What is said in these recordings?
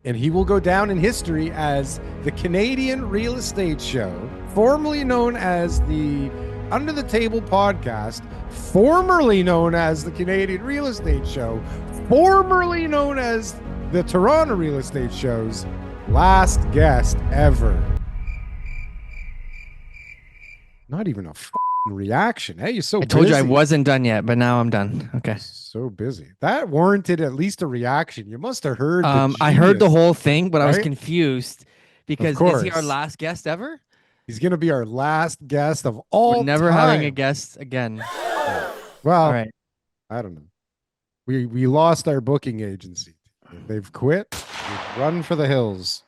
and he will go down in history as the Canadian Real Estate Show, formerly known as the Under the Table Podcast, formerly known as the Canadian Real Estate Show, formerly known as the Toronto Real Estate Show's last guest ever. Not even a reaction. Hey, you're so busy. I told you I wasn't done yet, but now I'm done. Okay. So busy. That warranted at least a reaction. You must have heard I heard the whole thing, but I was confused because is he our last guest ever? He's going to be our last guest of all We're never time. having a guest again. Well, all right. I don't know. We lost our booking agency. They've quit. We've run for the hills.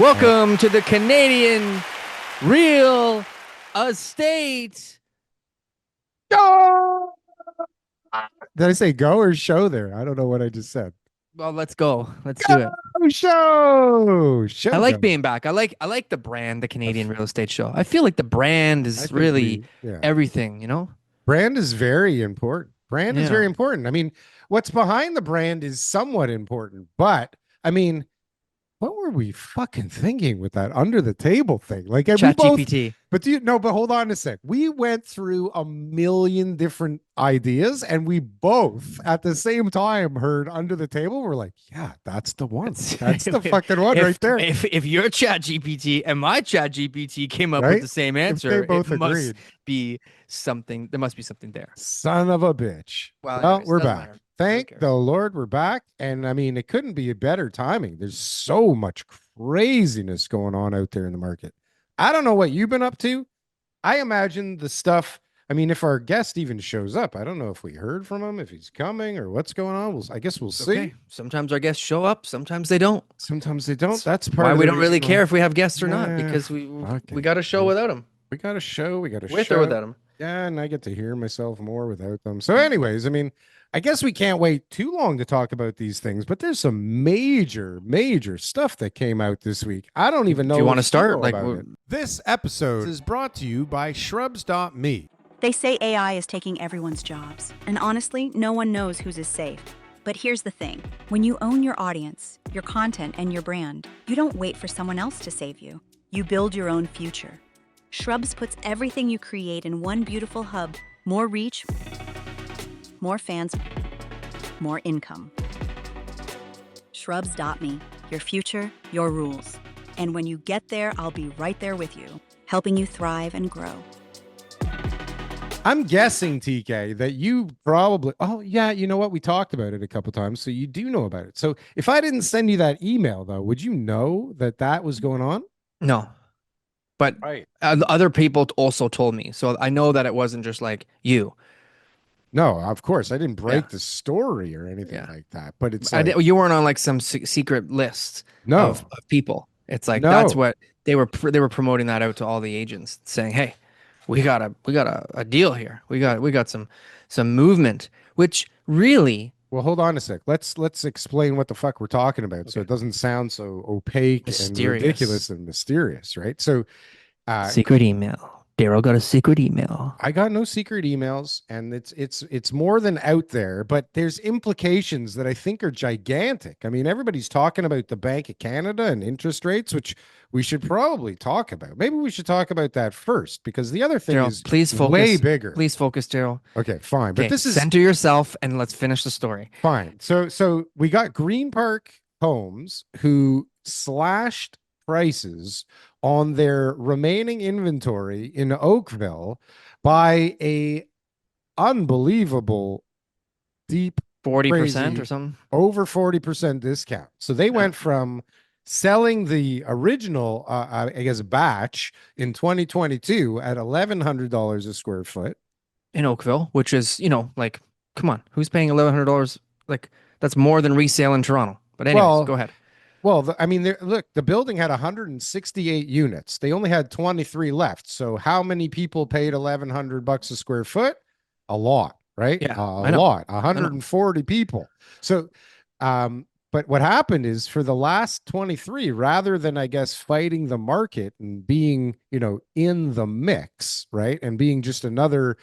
Welcome to the Canadian Real Estate. Go! Did I say go or show there? I don't know what I just said. Well, let's go. Let's do it. Show. I like being back. I like the brand, the Canadian Real Estate Show. I feel like the brand is really everything, you know? Brand is very important. Brand is very important. I mean, what's behind the brand is somewhat important, but I mean, what were we fucking thinking with that under the table thing? Like ChatGPT. But hold on a sec. We went through a million different ideas and we both at the same time heard under the table. We're like, yeah, that's the one. That's the fucking one right there. If your ChatGPT and my ChatGPT came up with the same answer, it must be something. There must be something there. Son of a bitch. Well, anyways, we're back. Thank the Lord we're back. And I mean, it couldn't be a better timing. There's so much craziness going on out there in the market. I don't know what you've been up to. I imagine the stuff. I mean, if our guest even shows up, I don't know if we heard from him, if he's coming or what's going on. I guess we'll see. Okay. Sometimes our guests show up. Sometimes they don't. That's part why of we don't really care if we have guests or not, because we got a show without them. We got a show. We got a with show or without them. Yeah, and I get to hear myself more without them. So anyways, I mean, I guess we can't wait too long to talk about these things, but there's some major stuff that came out this week. I don't even know. Do you want to start? This episode is brought to you by Shrubs.me. They say AI is taking everyone's jobs, and honestly, no one knows whose is safe. But here's the thing. When you own your audience, your content, and your brand, you don't wait for someone else to save you. You build your own future. Shrubs puts everything you create in one beautiful hub. More reach, more fans, more income. Shrubs.me, your future, your rules. And when you get there, I'll be right there with you, helping you thrive and grow. I'm guessing, TK, that you probably, you know what? We talked about it a couple times, so you do know about it. So if I didn't send you that email, though, would you know that was going on? No. But other people also told me. So I know that it wasn't just like you. No, of course. I didn't break the story or anything like that. But it's you weren't on like some secret list of people. It's like that's what they were promoting that out to all the agents, saying, hey, we got a deal here. We got some movement, which really. Well, hold on a sec. Let's explain what the fuck we're talking about, so it doesn't sound so opaque and ridiculous and mysterious, right? So, secret email. Darryl got a secret email. I got no secret emails, and it's more than out there, but there's implications that I think are gigantic. I mean, everybody's talking about the Bank of Canada and interest rates, which we should probably talk about. Maybe we should talk about that first, because the other thing is way bigger. Please focus, Darryl. Okay, fine. But this is center yourself and let's finish the story. Fine. So we got Green Park Homes who slashed prices on their remaining inventory in Oakville by a unbelievable deep 40% or something, over 40% discount. So they went from selling the original, I guess, batch in 2022 at $1,100 a square foot in Oakville, which is, like, come on, who's paying $1,100? Like, that's more than resale in Toronto. But anyways, go ahead. Well, look, the building had 168 units. They only had 23 left. So how many people paid $1,100 a square foot? a lot, right? Yeah, A I know. lot, I know. 140 people. So, but what happened is for the last 23, rather than, I guess, fighting the market and being, in the mix, right? And being just another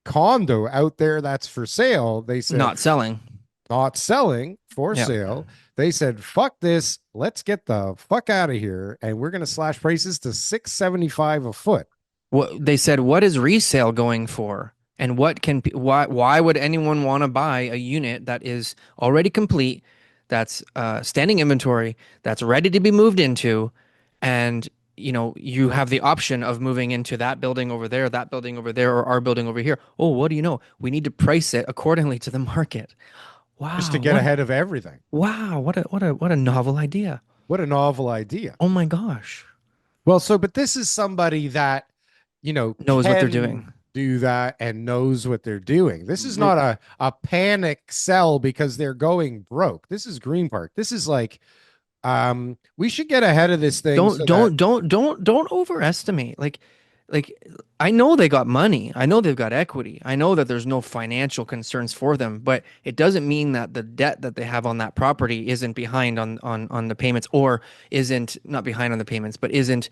condo out there that's for sale, they said, Not selling. not selling, for Yeah. sale. They said, fuck this. Let's get the fuck out of here. And we're going to slash prices to 675 a foot. What they said, what is resale going for? And why would anyone want to buy a unit that is already complete, that's standing inventory, that's ready to be moved into, and you have the option of moving into that building over there, that building over there, or our building over here. Oh, what do you know? We need to price it accordingly to the market. Just to Wow, get ahead of everything. what a novel idea. What a novel idea. Oh my gosh. Well, but this is somebody that, Knows what they're can doing. do that and knows what they're doing. This is R- not a panic sell because they're going broke. This is Green Park. This is like, we should get ahead of this thing Don't so that don't don't don't don't overestimate. Like I know they got money. I know they've got equity. I know that there's no financial concerns for them, but it doesn't mean that the debt that they have on that property isn't behind on the payments, or isn't not behind on the payments, but isn't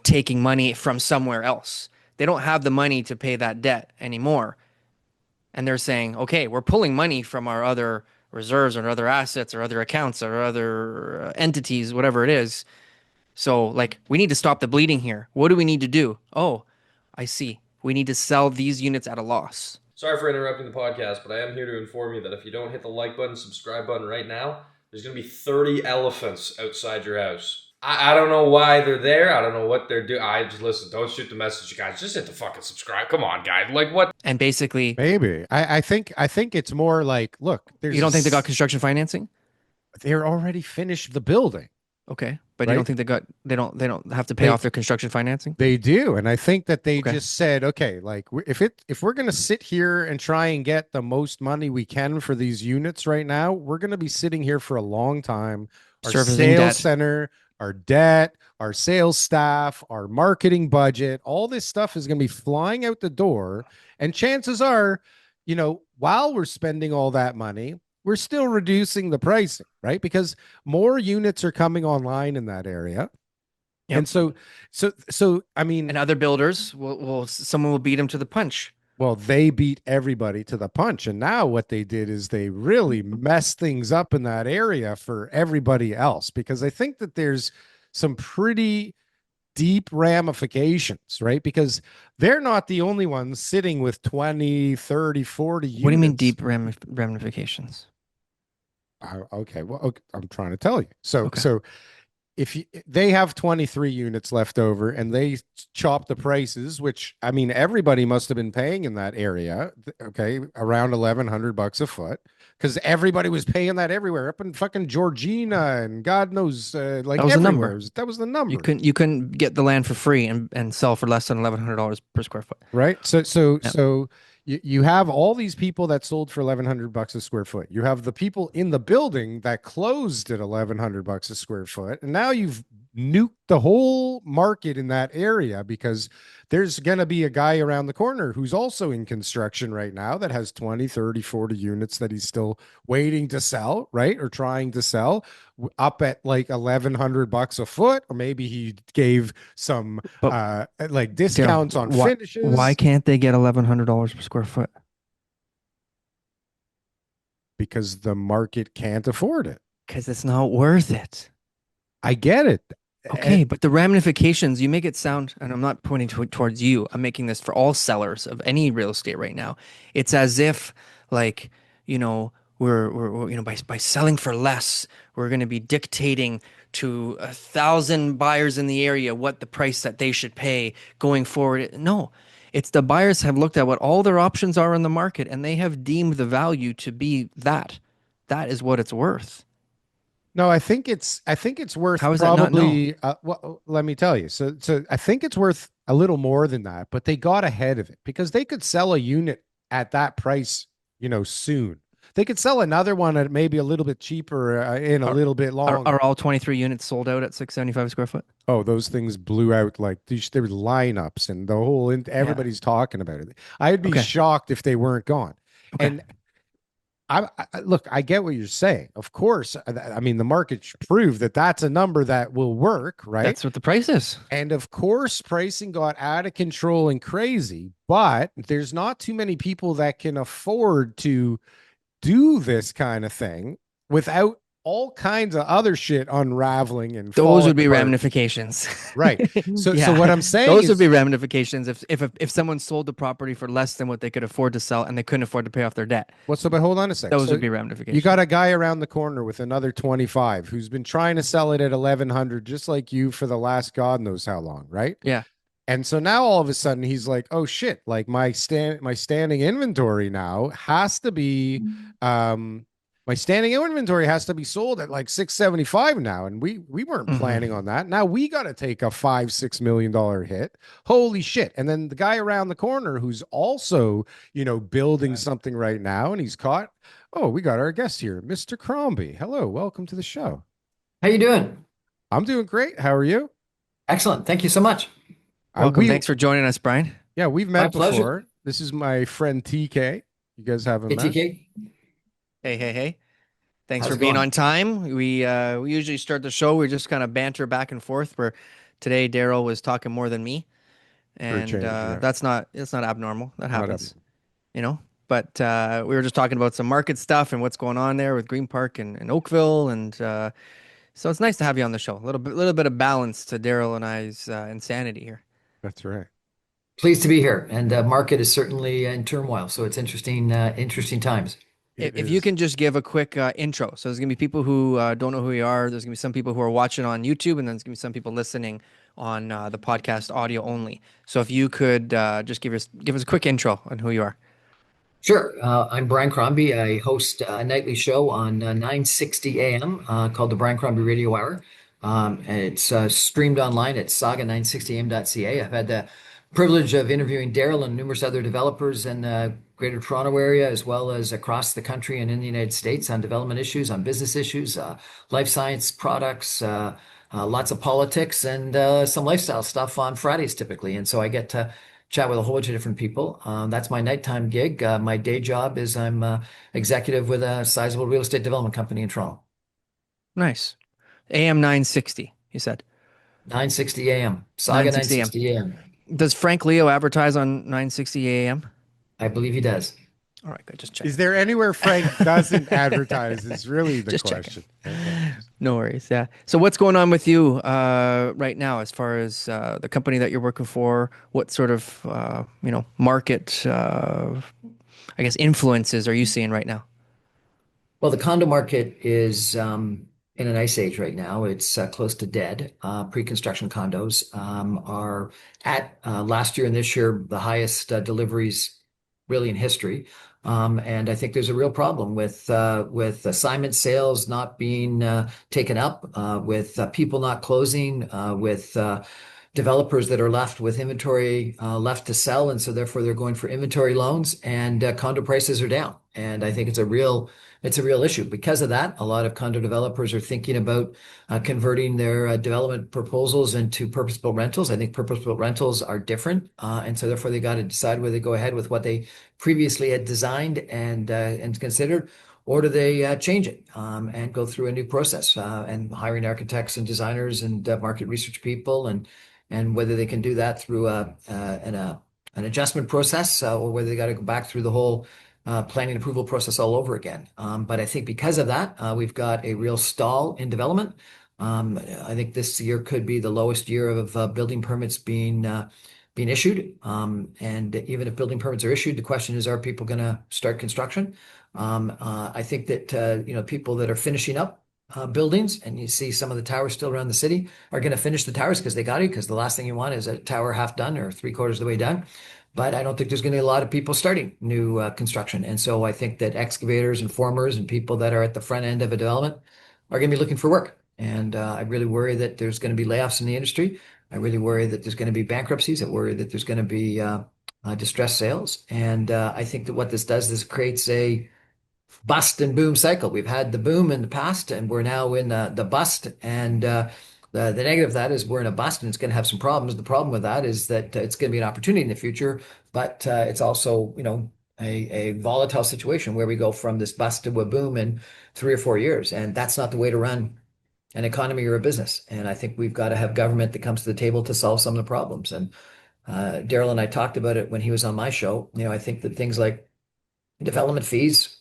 taking money from somewhere else. They don't have the money to pay that debt anymore. And they're saying, okay, we're pulling money from our other reserves or other assets or other accounts or other entities, whatever it is. So, like, we need to stop the bleeding here. What do we need to do? Oh, I see. We need to sell these units at a loss. Sorry for interrupting the podcast, but I am here to inform you that if you don't hit the like button, subscribe button right now, there's going to be 30 elephants outside your house. I don't know why they're there. I don't know what they're doing. I just listen. Don't shoot the message, guys. Just hit the fucking subscribe. Come on, guys. Like what? And basically, maybe I think it's more like, look, you don't think they got construction financing? they're already finished the building. Okay, but you Right? don't think they don't have to pay They off their construction financing? They do, and I think that they Okay. just said, okay, like if we're going to sit here and try and get the most money we can for these units right now, we're going to be sitting here for a long time. Our Servicing sales debt. center, our debt, our sales staff, our marketing budget, all this stuff is going to be flying out the door, and chances are, while we're spending all that money, we're still reducing the pricing, right? Because more units are coming online in that area. Yep. And so I mean, And other builders will someone will beat them to the punch. well, they beat everybody to the punch. And now what they did is they really messed things up in that area for everybody else, because I think that there's some pretty deep ramifications, right? Because they're not the only ones sitting with 20, 30, 40 units. What do you mean deep ramifications? Okay, well, okay, I'm trying to tell you. Okay. So if they have 23 units left over and they chop the prices, which I mean, everybody must have been paying in that area, okay, around $1,100 a foot, because everybody was paying that everywhere, up in fucking Georgina and God knows, like That was the everywhere. number. That was the number. You couldn't get the land for free and sell for less than $1,100 per square foot. Right. So Yeah. so you have all these people that sold for $1,100 a square foot. You have the people in the building that closed at $1,100 a square foot, and now you've nuked the whole market in that area, because there's going to be a guy around the corner who's also in construction right now that has 20, 30, 40 units that he's still waiting to sell, right? Or trying to sell up at like $1,100 a foot, or maybe he gave some like discounts on finishes. Why can't they get $1,100 per square foot? Because the market can't afford it. Because it's not worth it. I get it. Okay, but the ramifications, you make it sound, and I'm not pointing towards you, I'm making this for all sellers of any real estate right now. It's as if, like, we're by selling for less, we're going to be dictating to 1,000 buyers in the area what the price that they should pay going forward. No, it's the buyers have looked at what all their options are in the market, and they have deemed the value to be that. That is what it's worth. No, I think it's worth How is that not probably well, let me tell you. So I think it's worth a little more than that, but they got ahead of it because they could sell a unit at that price, soon. They could sell another one at maybe a little bit cheaper in a Are, little bit are longer. all 23 units sold out at 675 square foot? Oh, those things blew out like there were lineups and the whole Yeah. everybody's talking about it. I'd be Okay. shocked if they weren't gone. Okay. And look, I get what you're saying. Of course, I mean the market proved that that's a number that will work, right? That's what the price is. And of course, pricing got out of control and crazy, but there's not too many people that can afford to do this kind of thing without all kinds of other shit unraveling and Those would falling be apart. ramifications. Right. So Yeah. what I'm saying Those is would be ramifications if someone sold the property for less than what they could afford to sell and they couldn't afford to pay off their debt. what's up? But hold on a sec. Those So would be you ramifications. got a guy around the corner with another 25 who's been trying to sell it at 1100 just like you for the last God knows how long, right? Yeah. And so now all of a sudden he's like, "Oh shit, like my standing inventory now has to be my standing inventory has to be sold at like 675 now, and we weren't planning on that. Now we got to take a 5-6 million dollar hit. Holy shit." And then the guy around the corner who's also, building something right now and he's caught. Oh, we got our guest here, Mr. Crombie. Hello, welcome to the show. How you doing? I'm doing great. How are you? Excellent. Thank you so much. Welcome. Thanks for joining us, Brian. Yeah, we've My met pleasure. before. This is my friend TK. You guys haven't Hey, met? TK. Hey. Thanks How's for it being going? on time. We usually start the show. We just kind of banter back and forth. Where today Darryl was talking more than me, For a and change, yeah. that's not abnormal. That Not happens, But we were just talking about some market stuff and what's going on there with Green Park and Oakville, and so it's nice to have you on the show. A little bit of balance to Darryl and I's insanity here. That's right. Pleased to be here. And market is certainly in turmoil, so it's interesting times. If you can just give a quick intro. So there's going to be people who don't know who you are. There's going to be some people who are watching on YouTube, and then there's going to be some people listening on the podcast audio only. So if you could just give us a quick intro on who you are. Sure. I'm Brian Crombie. I host a nightly show on 960 AM called the Brian Crombie Radio Hour. And it's streamed online at saga960am.ca. I've had the privilege of interviewing Darryl and numerous other developers in the Greater Toronto Area, as well as across the country and in the United States on development issues, on business issues, life science products, lots of politics, and some lifestyle stuff on Fridays typically. And so I get to chat with a whole bunch of different people. That's my nighttime gig. My day job is I'm executive with a sizable real estate development company in Toronto. Nice. AM 960, you said. 960 AM. Saga 960 AM. Does Frank Leo advertise on 960 AM? I believe he does. All right, good. Just check. Is there anywhere Frank doesn't advertise? Is really the Just question. Okay. No worries. Yeah. So what's going on with you right now as far as the company that you're working for? What sort of market I guess influences are you seeing right now? Well, the condo market is in an ice age right now. It's close to dead. Pre-construction condos are at last year and this year the highest deliveries really in history. And I think there's a real problem with assignment sales not being taken up, with people not closing, with developers that are left with inventory left to sell, and so therefore they're going for inventory loans, and condo prices are down. And I think it's a real issue. Because of that, a lot of condo developers are thinking about converting their development proposals into purpose-built rentals. I think purpose-built rentals are different, and so therefore they got to decide whether they go ahead with what they previously had designed and considered, or do they change it and go through a new process and hiring architects and designers and market research people, and whether they can do that through an adjustment process or whether they got to go back through the whole planning approval process all over again. But I think because of that, we've got a real stall in development. I think this year could be the lowest year of building permits being issued. And even if building permits are issued, the question is, are people going to start construction? I think that people that are finishing up buildings, and you see some of the towers still around the city, are going to finish the towers because they got to, because the last thing you want is a tower half done or three-quarters of the way done. But I don't think there's going to be a lot of people starting new construction. And so I think that excavators and formers and people that are at the front end of a development are going to be looking for work. And I really worry that there's going to be layoffs in the industry. I really worry that there's going to be bankruptcies. I worry that there's going to be distressed sales. And I think that what this does is creates bust and boom cycle. We've had the boom in the past, and we're now in the bust. And the negative of that is we're in a bust, and it's going to have some problems. The problem with that is that it's going to be an opportunity in the future, but it's also, a volatile situation where we go from this bust to a boom in 3 or 4 years, and that's not the way to run an economy or a business. And I think we've got to have government that comes to the table to solve some of the problems. And Darryl and I talked about it when he was on my show. I think that things like development fees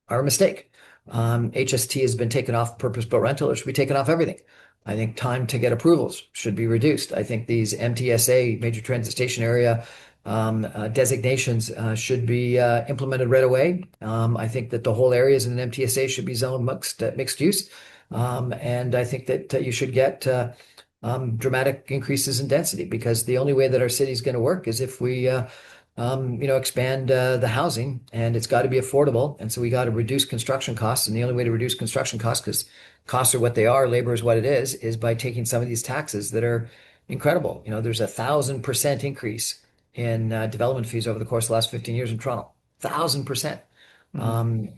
are a mistake. HST has been taken off purpose-built rental. It should be taken off everything. I think time to get approvals should be reduced. I think these MTSA, major transit station area designations should be implemented right away. I think that the whole areas in an MTSA should be zoned mixed use. And I think that you should get dramatic increases in density, because the only way that our city is going to work is if we expand the housing, and it's got to be affordable. And so we got to reduce construction costs. And the only way to reduce construction costs, because costs are what they are, labor is what it is by taking some of these taxes that are incredible. There's 1,000% increase in development fees over the course of the last 15 years in Toronto. 1,000%.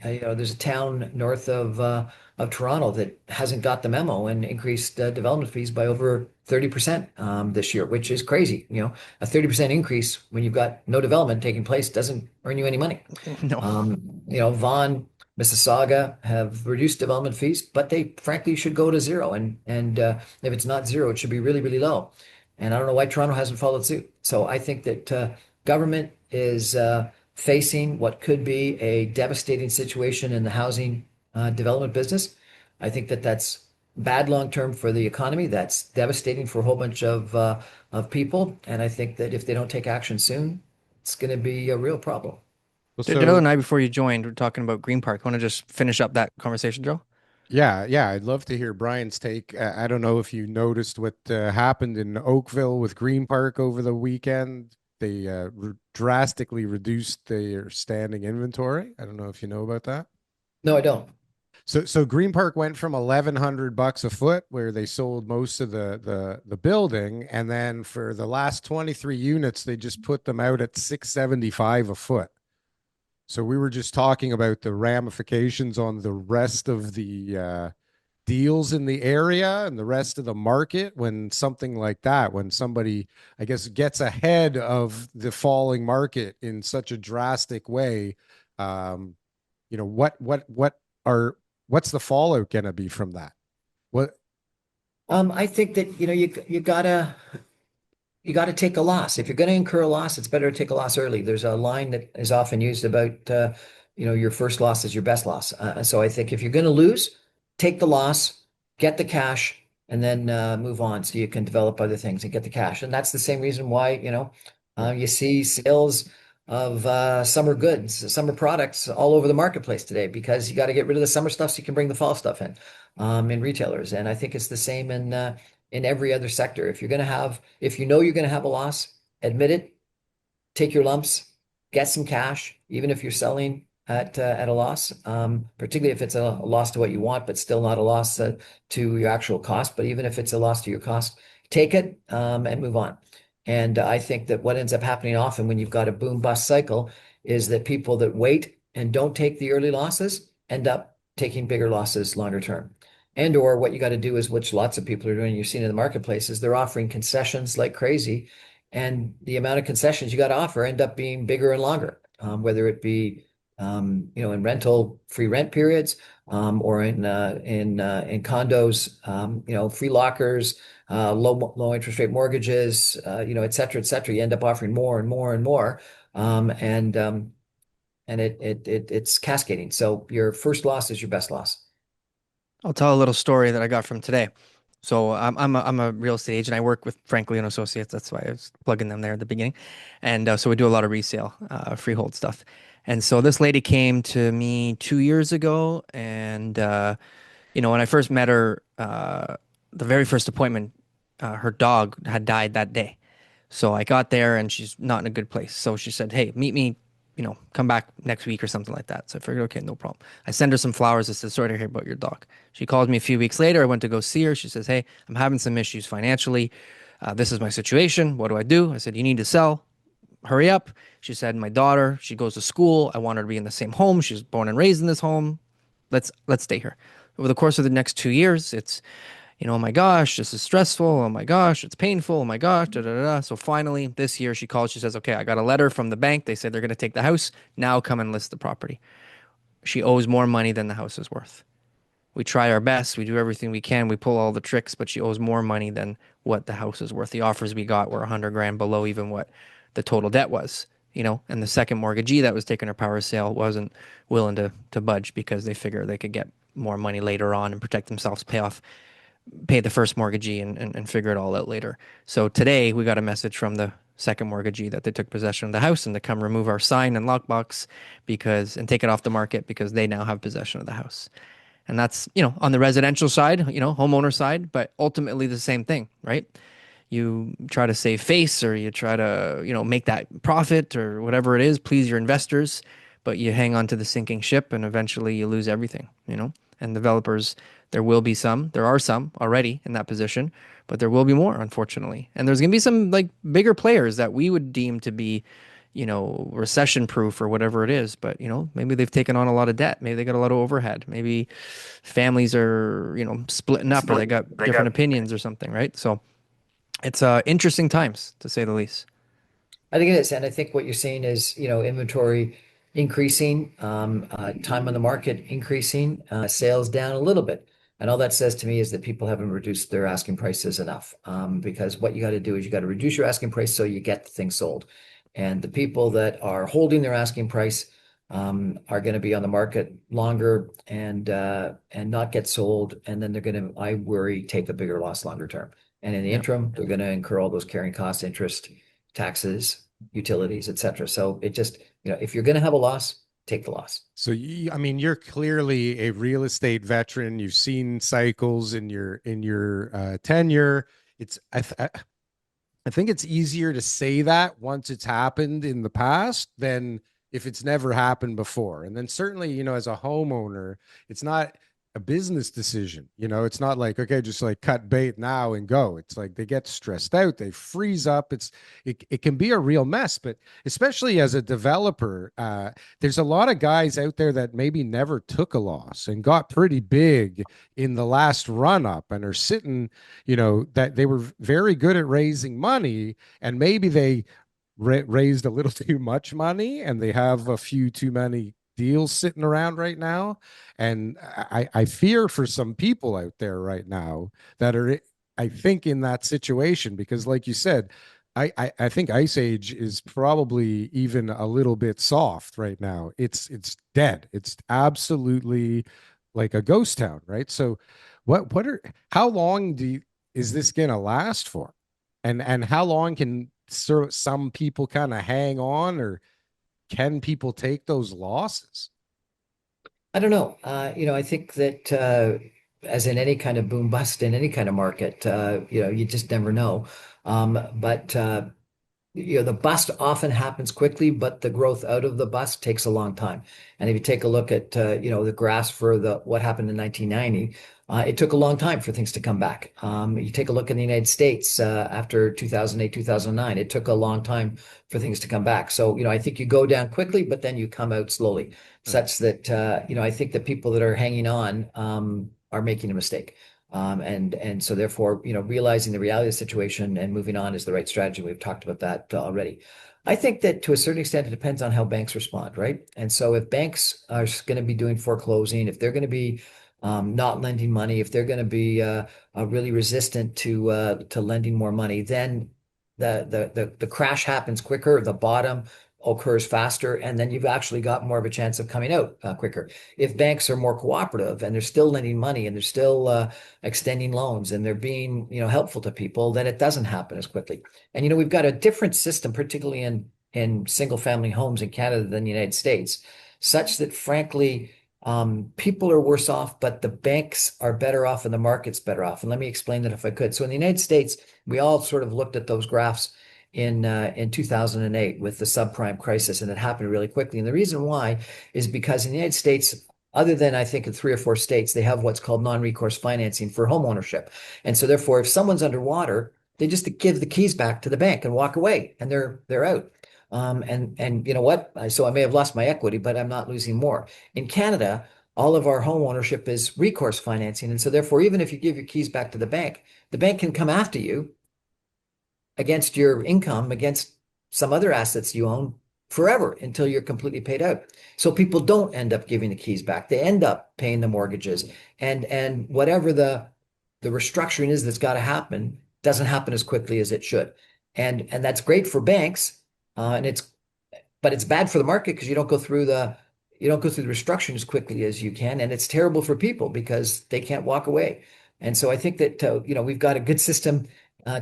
There's a town north of Toronto that hasn't got the memo and increased development fees by over 30% this year, which is crazy. A 30% increase when you've got no development taking place doesn't earn you any money. No. Vaughan, Mississauga have reduced development fees, but they frankly should go to zero. And if it's not zero, it should be really, really low. And I don't know why Toronto hasn't followed suit. So I think that government is facing what could be a devastating situation in the housing development business. I think that that's bad long term for the economy. That's devastating for a whole bunch of people. And I think that if they don't take action soon, it's going to be a real problem. Well, the other night before you joined, we are talking about Green Park. Want to just finish up that conversation, Joe? Yeah, I'd love to hear Brian's take. I don't know if you noticed what happened in Oakville with Green Park over the weekend. They drastically reduced their standing inventory. I don't know if you know about that. No, I don't. So Green Park went from $1,100 a foot, where they sold most of the building, and then for the last 23 units, they just put them out at $675 a foot. So we were just talking about the ramifications on the rest of the deals in the area and the rest of the market when something like that, when somebody, I guess, gets ahead of the falling market in such a drastic way. What's the fallout going to be from that? What? I think that you gotta take a loss. If you're going to incur a loss, it's better to take a loss early. There's a line that is often used about your first loss is your best loss. So I think if you're going to lose, take the loss, get the cash, and then move on so you can develop other things and get the cash. And that's the same reason why you see sales of summer goods, summer products all over the marketplace today, because you got to get rid of the summer stuff so you can bring the fall stuff in retailers. And I think it's the same in every other sector. If you know you're going to have a loss, admit it, take your lumps, get some cash, even if you're selling at a loss, particularly if it's a loss to what you want, but still not a loss to your actual cost. But even if it's a loss to your cost, take it and move on. And I think that what ends up happening often when you've got a boom bust cycle is that people that wait and don't take the early losses end up taking bigger losses longer term. And or what you got to do is, which lots of people are doing, you've seen in the marketplace, is they're offering concessions like crazy. And the amount of concessions you got to offer end up being bigger and longer, whether it be in rental free rent periods, or in condos, free lockers, low interest rate mortgages, et cetera, et cetera. You end up offering more and more and more, and it's cascading. So your first loss is your best loss. I'll tell a little story that I got from today. So I'm a real estate agent. I work with Franklin and Associates. That's why I was plugging them there at the beginning. And so we do a lot of resale, freehold stuff. And so this lady came to me 2 years ago, and when I first met her, the very first appointment, her dog had died that day. So I got there, and she's not in a good place. So she said, "Hey, meet me, come back next week or something like that." So I figured, okay, no problem. I send her some flowers. I said, "Sorry to hear about your dog." She called me a few weeks later. I went to go see her. She says, "Hey, I'm having some issues financially. This is my situation. What do I do?" I said, "You need to sell. hurry up. She said, my daughter, she goes to school. I want her to be in the same home. She was born and raised in this home. Let's stay here. Over the course of the next 2 years, it's, oh my gosh, this is stressful. Oh my gosh, it's painful. Oh my gosh, da da da. Da. So finally, this year she calls. She says, okay, I got a letter from the bank. They said they're going to take the house. Now come and list the property. She owes more money than the house is worth. We try our best. We do everything we can. We pull all the tricks, but she owes more money than what the house is worth. The offers we got were 100 grand below even what the total debt was, and the second mortgagee that was taking her power sale wasn't willing to budge because they figure they could get more money later on and protect themselves, pay the first mortgagee and figure it all out later. So today we got a message from the second mortgagee that they took possession of the house and to come remove our sign and lockbox and take it off the market because they now have possession of the house. And that's, on the residential side, homeowner side, but ultimately the same thing, right? You try to save face or you try to, make that profit or whatever it is, please your investors, but you hang on to the sinking ship and eventually you lose everything. And developers, there are some already in that position, but there will be more, unfortunately. And there's going to be some like bigger players that we would deem to be recession proof or whatever it is. But, maybe they've taken on a lot of debt. Maybe they got a lot of overhead. Maybe families are, splitting up or they got different opinions or something, right? So it's interesting times, to say the least. I think it is. And I think what you're seeing is, inventory increasing, time on the market increasing, sales down a little bit. And all that says to me is that people haven't reduced their asking prices enough. Because what you got to do is you got to reduce your asking price so you get the thing sold. And the people that are holding their asking price are going to be on the market longer and not get sold. And then they're going to, I worry, take a bigger loss longer term. And in the interim, they're going to incur all those carrying costs, interest, taxes, utilities, etc. So it just, if you're going to have a loss, take the loss. So you're clearly a real estate veteran. You've seen cycles in your tenure. I think it's easier to say that once it's happened in the past than if it's never happened before. And then certainly, as a homeowner, it's not a business decision. It's not like, okay, just like cut bait now and go. It's like they get stressed out, they freeze up. It can be a real mess. But especially as a developer, there's a lot of guys out there that maybe never took a loss and got pretty big in the last run up and are sitting, that they were very good at raising money, and maybe they raised a little too much money and they have a few too many deals sitting around right now. And I fear for some people out there right now that are, I think, in that situation, because like you said, I think Ice Age is probably even a little bit soft right now. It's dead. It's absolutely like a ghost town, right? So how long is this gonna last for? And how long can some people kind of hang on, or can people take those losses? I don't know. I think that as in any kind of boom bust in any kind of market, you just never know. But the bust often happens quickly, but the growth out of the bust takes a long time. And if you take a look at the graphs for what happened in 1990, it took a long time for things to come back. You take a look in the United States after 2008, 2009, it took a long time for things to come back. So, I think you go down quickly, but then you come out slowly, such that, I think the people that are hanging on are making a mistake. And so therefore, realizing the reality of the situation and moving on is the right strategy. We've talked about that already. I think that to a certain extent, it depends on how banks respond, right? And so if banks are going to be doing foreclosing, if they're going to be not lending money, if they're going to be really resistant to lending more money, then the crash happens quicker, the bottom occurs faster, and then you've actually got more of a chance of coming out quicker. If banks are more cooperative and they're still lending money and they're still extending loans and they're being helpful to people, then it doesn't happen as quickly. And we've got a different system, particularly in single family homes in Canada than the United States, such that frankly people are worse off, but the banks are better off and the market's better off. And let me explain that if I could. So in the United States, we all sort of looked at those graphs in 2008 with the subprime crisis, and it happened really quickly. And the reason why is because in the United States, other than I think in 3 or 4 states, they have what's called non-recourse financing for home ownership. And so therefore, if someone's underwater, they just give the keys back to the bank and walk away, and they're out. And you know what? So I may have lost my equity, but I'm not losing more. In Canada, all of our home ownership is recourse financing. And so therefore, even if you give your keys back to the bank can come after you against your income, against some other assets you own forever until you're completely paid out. So people don't end up giving the keys back. They end up paying the mortgages, and whatever the restructuring is that's got to happen doesn't happen as quickly as it should. And that's great for banks, and it's bad for the market because you don't go through the restructuring as quickly as you can, and it's terrible for people because they can't walk away. And so I think that we've got a good system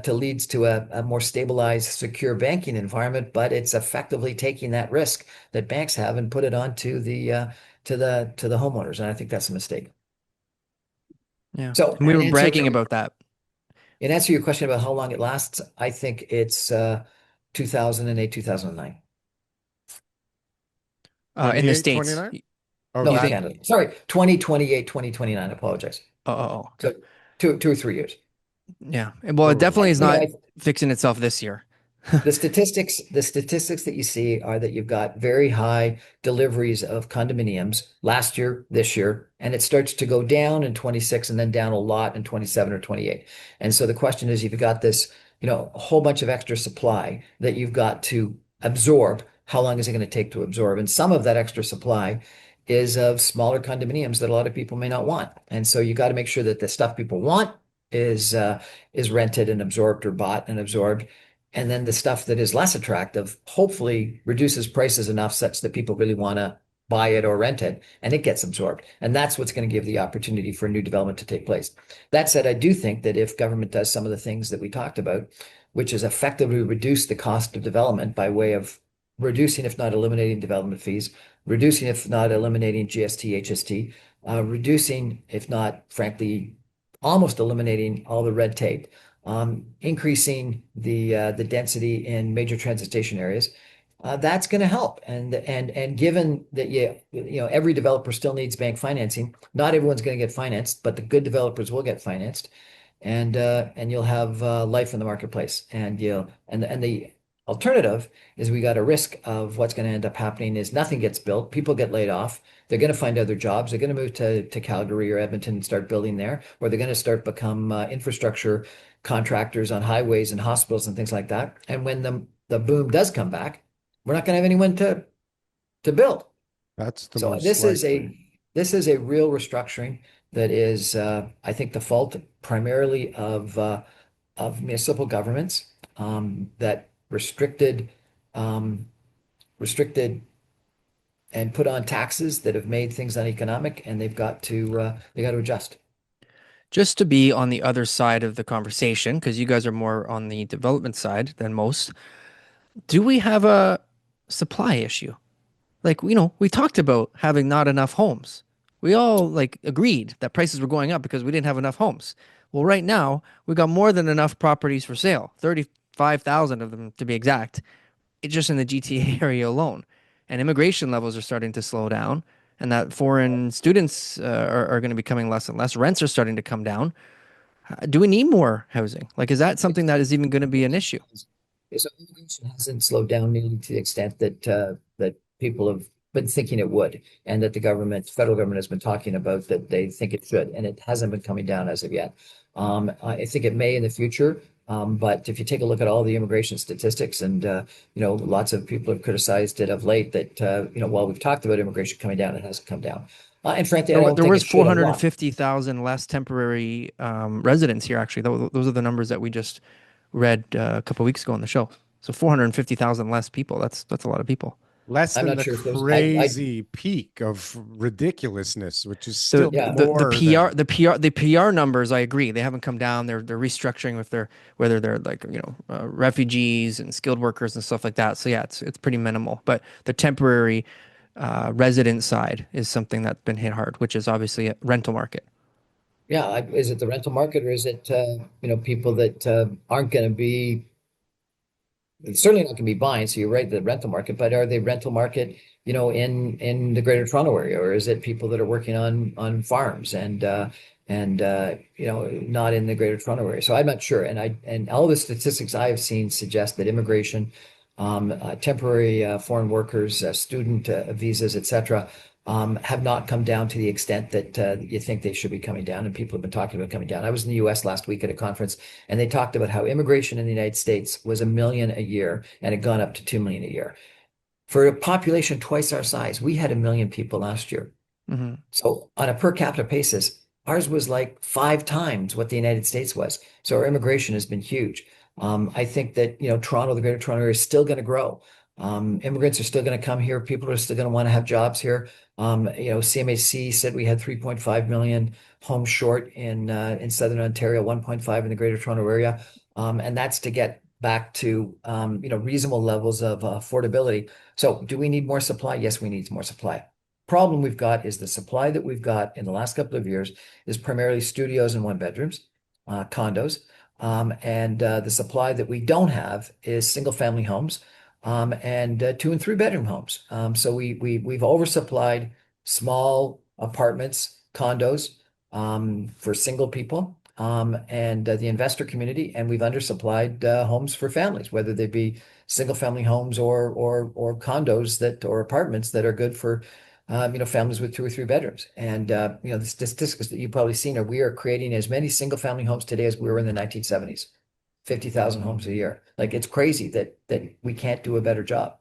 to leads to a more stabilized, secure banking environment, but it's effectively taking that risk that banks have and put it onto the homeowners, and I think that's a mistake. Yeah, So, and we were bragging about that. In answer to your question about how long it lasts, I think it's 2008, 2009. In the States. 29? Oh, No, You think? Canada. Sorry, 2028, 2029. I apologize. Okay. So two or 3 years. Yeah. Well, it Over. definitely is You know, not fixing itself this year. the statistics that you see are that you've got very high deliveries of condominiums last year, this year, and it starts to go down in 26 and then down a lot in 27 or 28. And so the question is, you've got this, a whole bunch of extra supply that you've got to absorb. How long is it going to take to absorb? And some of that extra supply is of smaller condominiums that a lot of people may not want. And so you got to make sure that the stuff people want is rented and absorbed or bought and absorbed. And then the stuff that is less attractive hopefully reduces prices enough such that people really want to buy it or rent it, and it gets absorbed. And that's what's going to give the opportunity for new development to take place. That said, I do think that if government does some of the things that we talked about, which is effectively reduce the cost of development by way of reducing, if not eliminating development fees, reducing, if not eliminating GST, HST, reducing, if not, frankly, almost eliminating all the red tape, increasing the density in major transit station areas, that's going to help. And given that every developer still needs bank financing, not everyone's going to get financed, but the good developers will get financed, and you'll have life in the marketplace. And the alternative is we got a risk of what's going to end up happening is nothing gets built, people get laid off, they're going to find other jobs, they're going to move to Calgary or Edmonton and start building there, or they're going to start become infrastructure contractors on highways and hospitals and things like that. And when the boom does come back, we're not going to have anyone to build. That's the So most this is a real restructuring that is, I think, the fault primarily of municipal governments that um, restricted and put on taxes that have made things uneconomic, and they got to adjust. Just to be on the other side of the conversation, because you guys are more on the development side than most, do we have a supply issue? Like, we talked about having not enough homes. We all agreed that prices were going up because we didn't have enough homes. Well, right now, we got more than enough properties for sale, 35,000 of them to be exact, just in the GTA area alone. And immigration levels are starting to slow down, and that foreign students are going to be coming less and less. Rents are starting to come down. Do we need more housing? Is that something that is even going to be an issue? So immigration hasn't slowed down nearly to the extent that people have been thinking it would, and that federal government has been talking about that they think it should, and it hasn't been coming down as of yet. I think it may in the future, but if you take a look at all the immigration statistics, and lots of people have criticized it of late that while we've talked about immigration coming down, it hasn't come down. And frankly, I don't there think was it should a lot. 450,000 less temporary residents here. Actually, those are the numbers that we just read a couple of weeks ago on the show. So 450,000 less people. That's a lot of people. Less I'm than not the sure if crazy peak of ridiculousness, which is The still the PR numbers, I agree, they haven't come down. They're restructuring with whether they're refugees and skilled workers and stuff like that. So yeah, it's pretty minimal. But the temporary resident side is something that's been hit hard, which is obviously a rental market. Yeah, is it the rental market, or is it people that aren't going to be certainly not going to be buying? So you're right, the rental market, but are they rental market, in the Greater Toronto area, or is it people that are working on farms and not in the Greater Toronto area? So I'm not sure, and all the statistics I have seen suggest that immigration temporary foreign workers, student visas, etc., have not come down to the extent that you think they should be coming down, and people have been talking about coming down. I was in the U.S. last week at a conference, and they talked about how immigration in the United States was 1 million a year and had gone up to 2 million a year. For a population twice our size, we had 1 million people last year. Mm-hmm. So on a per capita basis, ours was like 5 times what the United States was. So our immigration has been huge. I think that, Toronto, the Greater Toronto Area is still going to grow. Immigrants are still going to come here. People are still going to want to have jobs here. CMHC said we had 3.5 million homes short in Southern Ontario, 1.5 in the Greater Toronto Area. And that's to get back to, reasonable levels of affordability. So do we need more supply? Yes, we need more supply. Problem we've got is the supply that we've got in the last couple of years is primarily studios and one bedrooms, condos. And the supply that we don't have is single family homes and 2 and 3 bedroom homes. So we've oversupplied small apartments, condos for single people and the investor community, and we've undersupplied homes for families, whether they be single family homes or condos or apartments that are good for families with 2 or 3 bedrooms. And the statistics that you've probably seen are we are creating as many single family homes today as we were in the 1970s, 50,000 homes a year. Like it's crazy that we can't do a better job.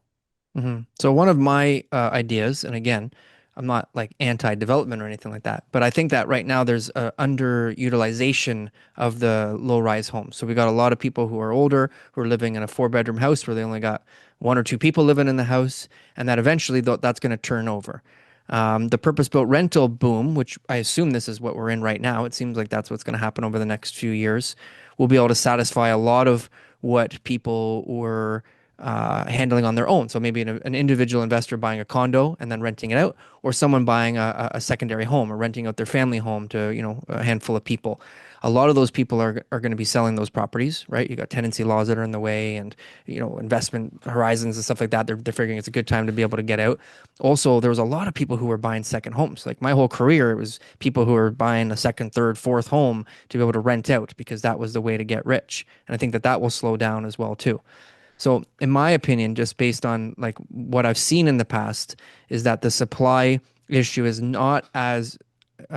Mm-hmm. So one of my ideas, and again, I'm not like anti-development or anything like that, but I think that right now there's a underutilization of the low-rise homes. So we got a lot of people who are older who are living in a 4 bedroom house where they only got 1 or 2 people living in the house, and that eventually that's going to turn over. The purpose-built rental boom, which I assume this is what we're in right now, it seems like that's what's going to happen over the next few years, will be able to satisfy a lot of what people were handling on their own. So maybe an individual investor buying a condo and then renting it out, or someone buying a secondary home or renting out their family home to, a handful of people. A lot of those people are going to be selling those properties, right? You got tenancy laws that are in the way and, investment horizons and stuff like that. They're figuring it's a good time to be able to get out. Also, there was a lot of people who were buying second homes. Like my whole career, it was people who were buying a second, third, fourth home to be able to rent out because that was the way to get rich. And I think that will slow down as well too. So, in my opinion, just based on like what I've seen in the past, is that the supply issue is not as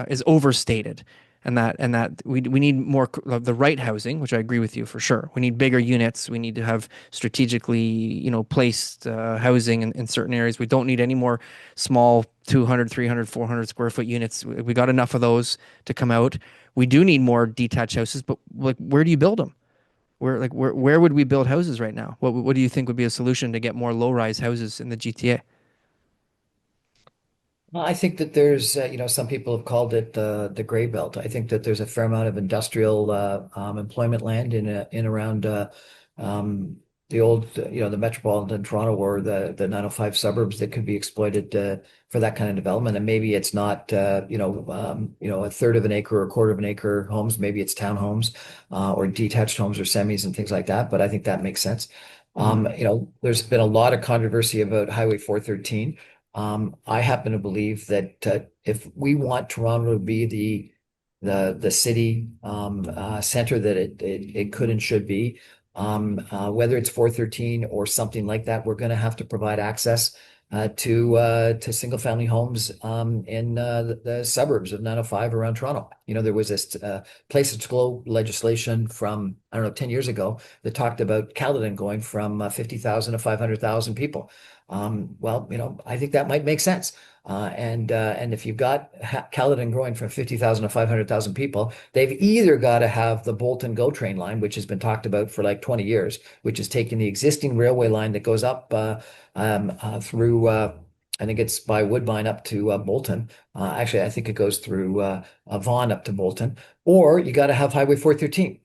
is overstated, and that we need more of the right housing, which I agree with you for sure. We need bigger units. We need to have strategically, placed housing in certain areas. We don't need any more small 200, 300, 400 square foot units. We got enough of those to come out. We do need more detached houses, but like, where do you build them? Where would we build houses right now? What do you think would be a solution to get more low-rise houses in the GTA? Well, I think that there's, some people have called it the gray belt. I think that there's a fair amount of industrial employment land in around the old, the metropolitan Toronto or the 905 suburbs that could be exploited for that kind of development. And maybe it's not, a third of an acre or a quarter of an acre homes. Maybe it's townhomes or detached homes or semis and things like that. But I think that makes sense. Mm-hmm. There's been a lot of controversy about Highway 413. I happen to believe that if we want Toronto to be the city center that it could and should be, whether it's 413 or something like that, we're going to have to provide access to single family homes in the suburbs of 905 around Toronto. There was this place to go legislation from, I don't know, 10 years ago that talked about Caledon going from 50,000 to 500,000 people. I think that might make sense. And if you've got Caledon growing from 50,000 to 500,000 people, they've either got to have the Bolton GO train line, which has been talked about for like 20 years, which is taking the existing railway line that goes up through, I think it's by Woodbine up to Bolton. Actually, I think it goes through Vaughan up to Bolton. Or you got to have Highway 413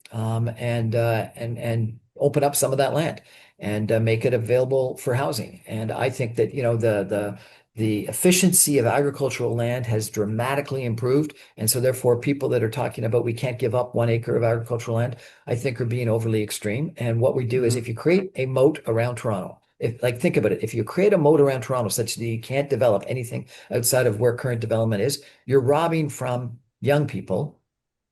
and open up some of that land and make it available for housing. And I think that, the efficiency of agricultural land has dramatically improved. And so therefore, people that are talking about we can't give up 1 acre of agricultural land, I think are being overly extreme. And what we do is if you create a moat around Toronto, think about it, if you create a moat around Toronto such that you can't develop anything outside of where current development is, you're robbing from young people,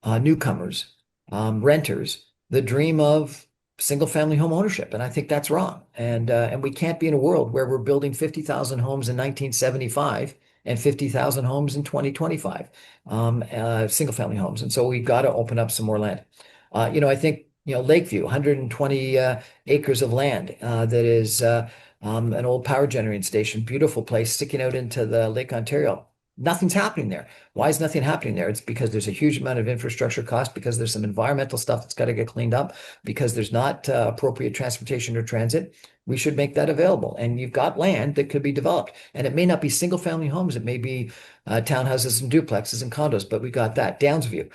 newcomers, renters, the dream of single family home ownership. And I think that's wrong. And we can't be in a world where we're building 50,000 homes in 1975 and 50,000 homes in 2025, single family homes. And so we've got to open up some more land. I think, Lakeview, 120 acres of land that is an old power generating station, beautiful place sticking out into the Lake Ontario. Nothing's happening there. Why is nothing happening there? It's because there's a huge amount of infrastructure cost, because there's some environmental stuff that's got to get cleaned up, because there's not appropriate transportation or transit. We should make that available. And you've got land that could be developed. And it may not be single family homes. It may be townhouses and duplexes and condos, but we got that. Downsview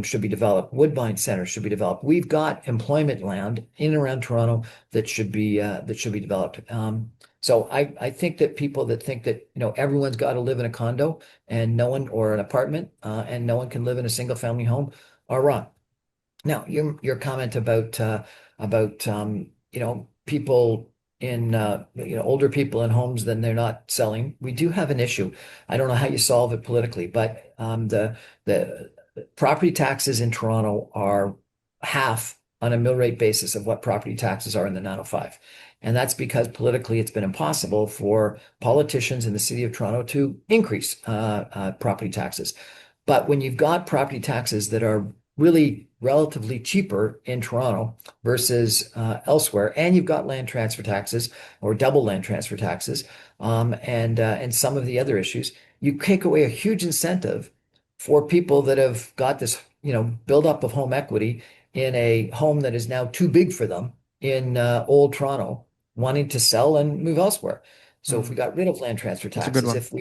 should be developed. Woodbine Center should be developed. We've got employment land in and around Toronto that should be developed. So I think that people that think that, everyone's got to live in a condo and no one, or an apartment, and no one can live in a single family home are wrong. Now, your comment about people in older people in homes, then they're not selling. We do have an issue. I don't know how you solve it politically, but the property taxes in Toronto are half on a mill rate basis of what property taxes are in the 905. And that's because politically it's been impossible for politicians in the city of Toronto to increase property taxes. But when you've got property taxes that are really relatively cheaper in Toronto versus elsewhere, and you've got land transfer taxes or double land transfer taxes, and some of the other issues, you take away a huge incentive for people that have got this, buildup of home equity in a home that is now too big for them in old Toronto, wanting to sell and move elsewhere. So if we got rid of land transfer taxes,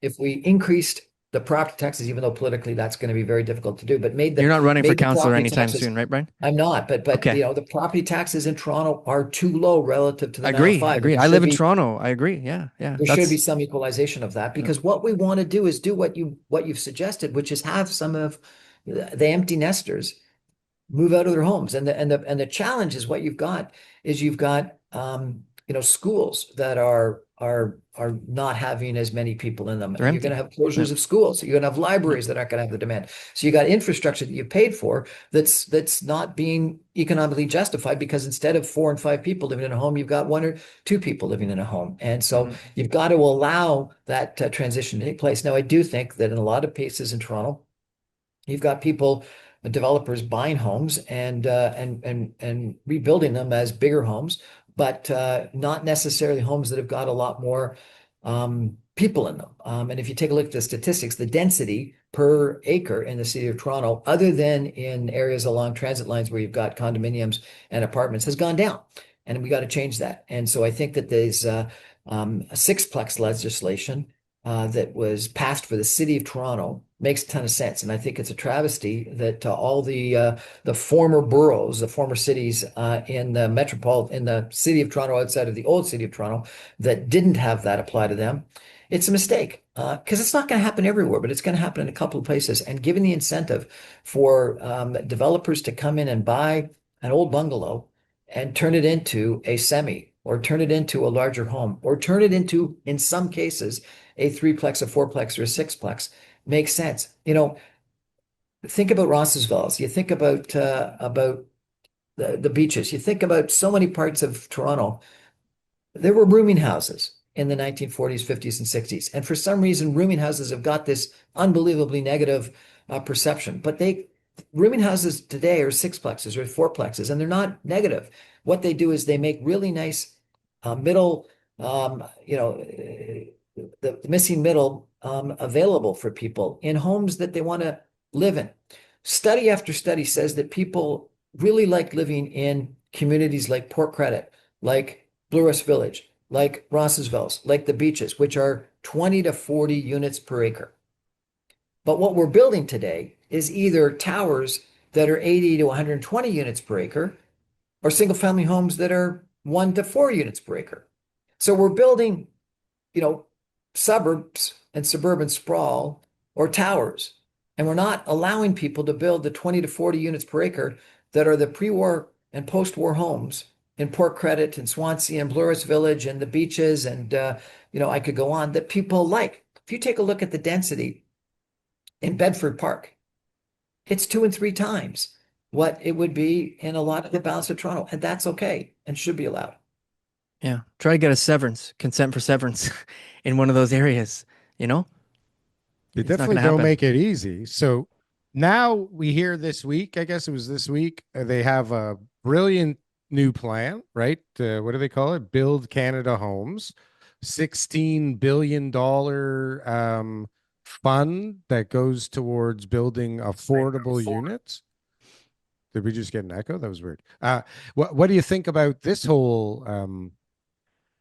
if we increased the property taxes, even though politically that's going to be very difficult to do, but you're not running for councillor anytime soon, right, Brian? I'm not, but okay. The property taxes in Toronto are too low relative to the I agree. I live in Toronto. I agree. Yeah. There should be some equalization of that, because what we want to do is do what you've suggested, which is have some of the empty nesters move out of their homes. And the challenge is you've got schools that are not having as many people in them. You're going to have closures of schools. You're going to have libraries that aren't going to have the demand. So you got infrastructure that you paid for that's not being economically justified, because instead of 4 and 5 people living in a home, you've got 1 or 2 people living in a home. And so you've got to allow that transition to take place. Now, I do think that in a lot of cases in Toronto, you've got developers buying homes and rebuilding them as bigger homes, but not necessarily homes that have got a lot more people in them. And if you take a look at the statistics, the density per acre in the city of Toronto, other than in areas along transit lines where you've got condominiums and apartments, has gone down. And we got to change that. And so I think that there's a sixplex legislation that was passed for the city of Toronto makes a ton of sense. And I think it's a travesty that all the former boroughs, the former cities in the city of Toronto, outside of the old city of Toronto, that didn't have that apply to them. It's a mistake, because it's not going to happen everywhere, but it's going to happen in a couple of places. And given the incentive for developers to come in and buy an old bungalow and turn it into a semi, or turn it into a larger home, or turn it into, in some cases, a 3-plex, a 4-plex, or a 6-plex, makes sense. Think about Rossesvalles. You think about the beaches. You think about so many parts of Toronto. There were rooming houses in the 1940s, 50s, and 60s. And for some reason, rooming houses have got this unbelievably negative perception. But rooming houses today are 6-plexes or 4-plexes, and they're not negative. What they do is they make really nice middle, the missing middle available for people in homes that they want to live in. Study after study says that people really like living in communities like Port Credit, like Blue West Village, like Rossesvalles, like the beaches, which are 20 to 40 units per acre. But what we're building today is either towers that are 80 to 120 units per acre, or single family homes that are 1 to 4 units per acre. So we're building, suburbs and suburban sprawl, or towers. And we're not allowing people to build the 20 to 40 units per acre that are the pre-war and post-war homes in Port Credit and Swansea and Blue West Village and the beaches. And, I could go on, that people like. If you take a look at the density in Bedford Park, it's 2 and 3 times what it would be in a lot of the balance of Toronto, and that's okay and should be allowed. Yeah. Try to get a severance, consent for severance in one of those areas, you know? They It's not definitely going to don't happen. make it easy. So now we hear this week, I guess it was this week, they have a brilliant new plan, right? What do they call it? Build Canada Homes, $16 billion fund that goes towards building affordable units. Did we just get an echo? That was weird. What do you think about this whole And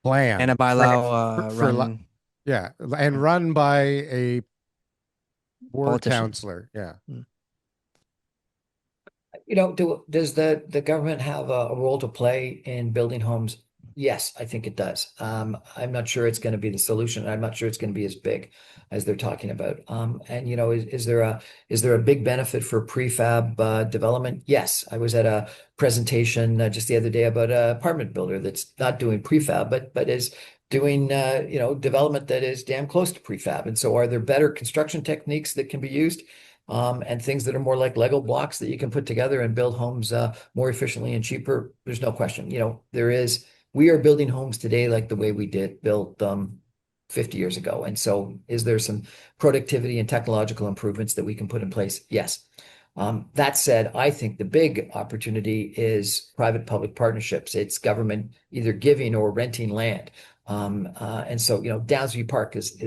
a plan bylaw for run yeah, and run by a ward politician. counselor? Yeah. Mm. Does the government have a role to play in building homes? Yes, I think it does. I'm not sure it's going to be the solution. I'm not sure it's going to be as big as they're talking about. And is there a big benefit for prefab development? Yes, I was at a presentation just the other day about an apartment builder that's not doing prefab, but is doing development that is damn close to prefab. And so, are there better construction techniques that can be used? And things that are more like Lego blocks that you can put together and build homes more efficiently and cheaper. There's no question. We are building homes today like the way we did built 50 years ago. And so is there some productivity and technological improvements that we can put in place? Yes. That said, I think the big opportunity is private-public partnerships. It's government either giving or renting land. And so, Downsview Park is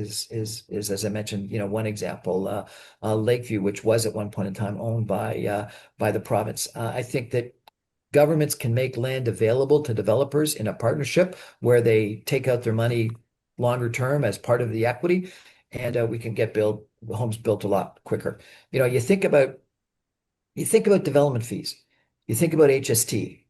as I mentioned, one example. Lakeview, which was at one point in time owned by the province. I think that governments can make land available to developers in a partnership where they take out their money longer term as part of the equity, and we can get homes built a lot quicker. You think about development fees. You think about HST.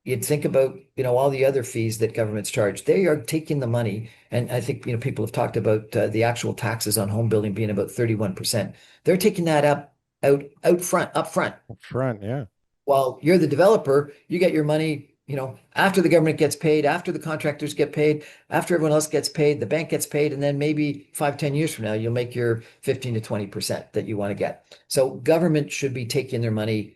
You'd think about, all the other fees that governments charge. They are taking the money, and I think, people have talked about the actual taxes on home building being about 31%. They're taking that up front. Up front, yeah. While you're the developer, you get your money, after the government gets paid, after the contractors get paid, after everyone else gets paid, the bank gets paid, and then maybe 5, 10 years from now, you'll make your 15 to 20% that you want to get. So government should be taking their money,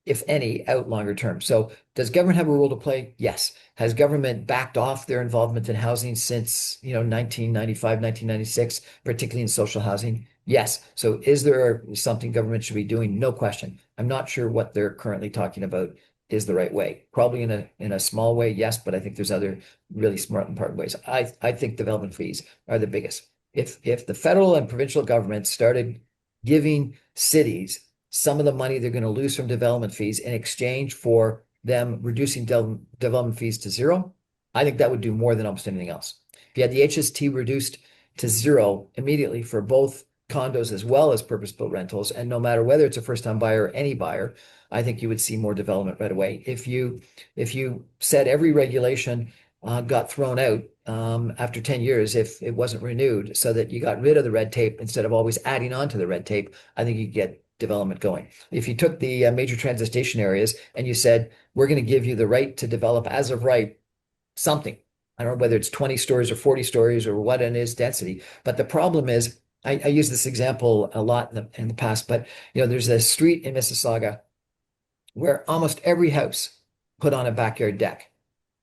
if any, out longer term. So does government have a role to play? Yes. Has government backed off their involvement in housing since, 1995, 1996, particularly in social housing? Yes. So is there something government should be doing? No question. I'm not sure what they're currently talking about is the right way. Probably in a small way, yes, but I think there's other really smart and important ways. I think development fees are the biggest. If the federal and provincial government started giving cities some of the money they're going to lose from development fees in exchange for them reducing development fees to zero, I think that would do more than almost anything else. If you had the HST reduced to zero immediately for both condos as well as purpose-built rentals, and no matter whether it's a first-time buyer or any buyer, I think you would see more development right away. If you said every regulation got thrown out after 10 years if it wasn't renewed, so that you got rid of the red tape instead of always adding on to the red tape, I think you get development going. If you took the major transit station areas and you said, we're going to give you the right to develop as of right something, I don't know whether it's 20 stories or 40 stories or what it is density, but the problem is, I use this example a lot in the past, but there's a street in Mississauga where almost every house put on a backyard deck,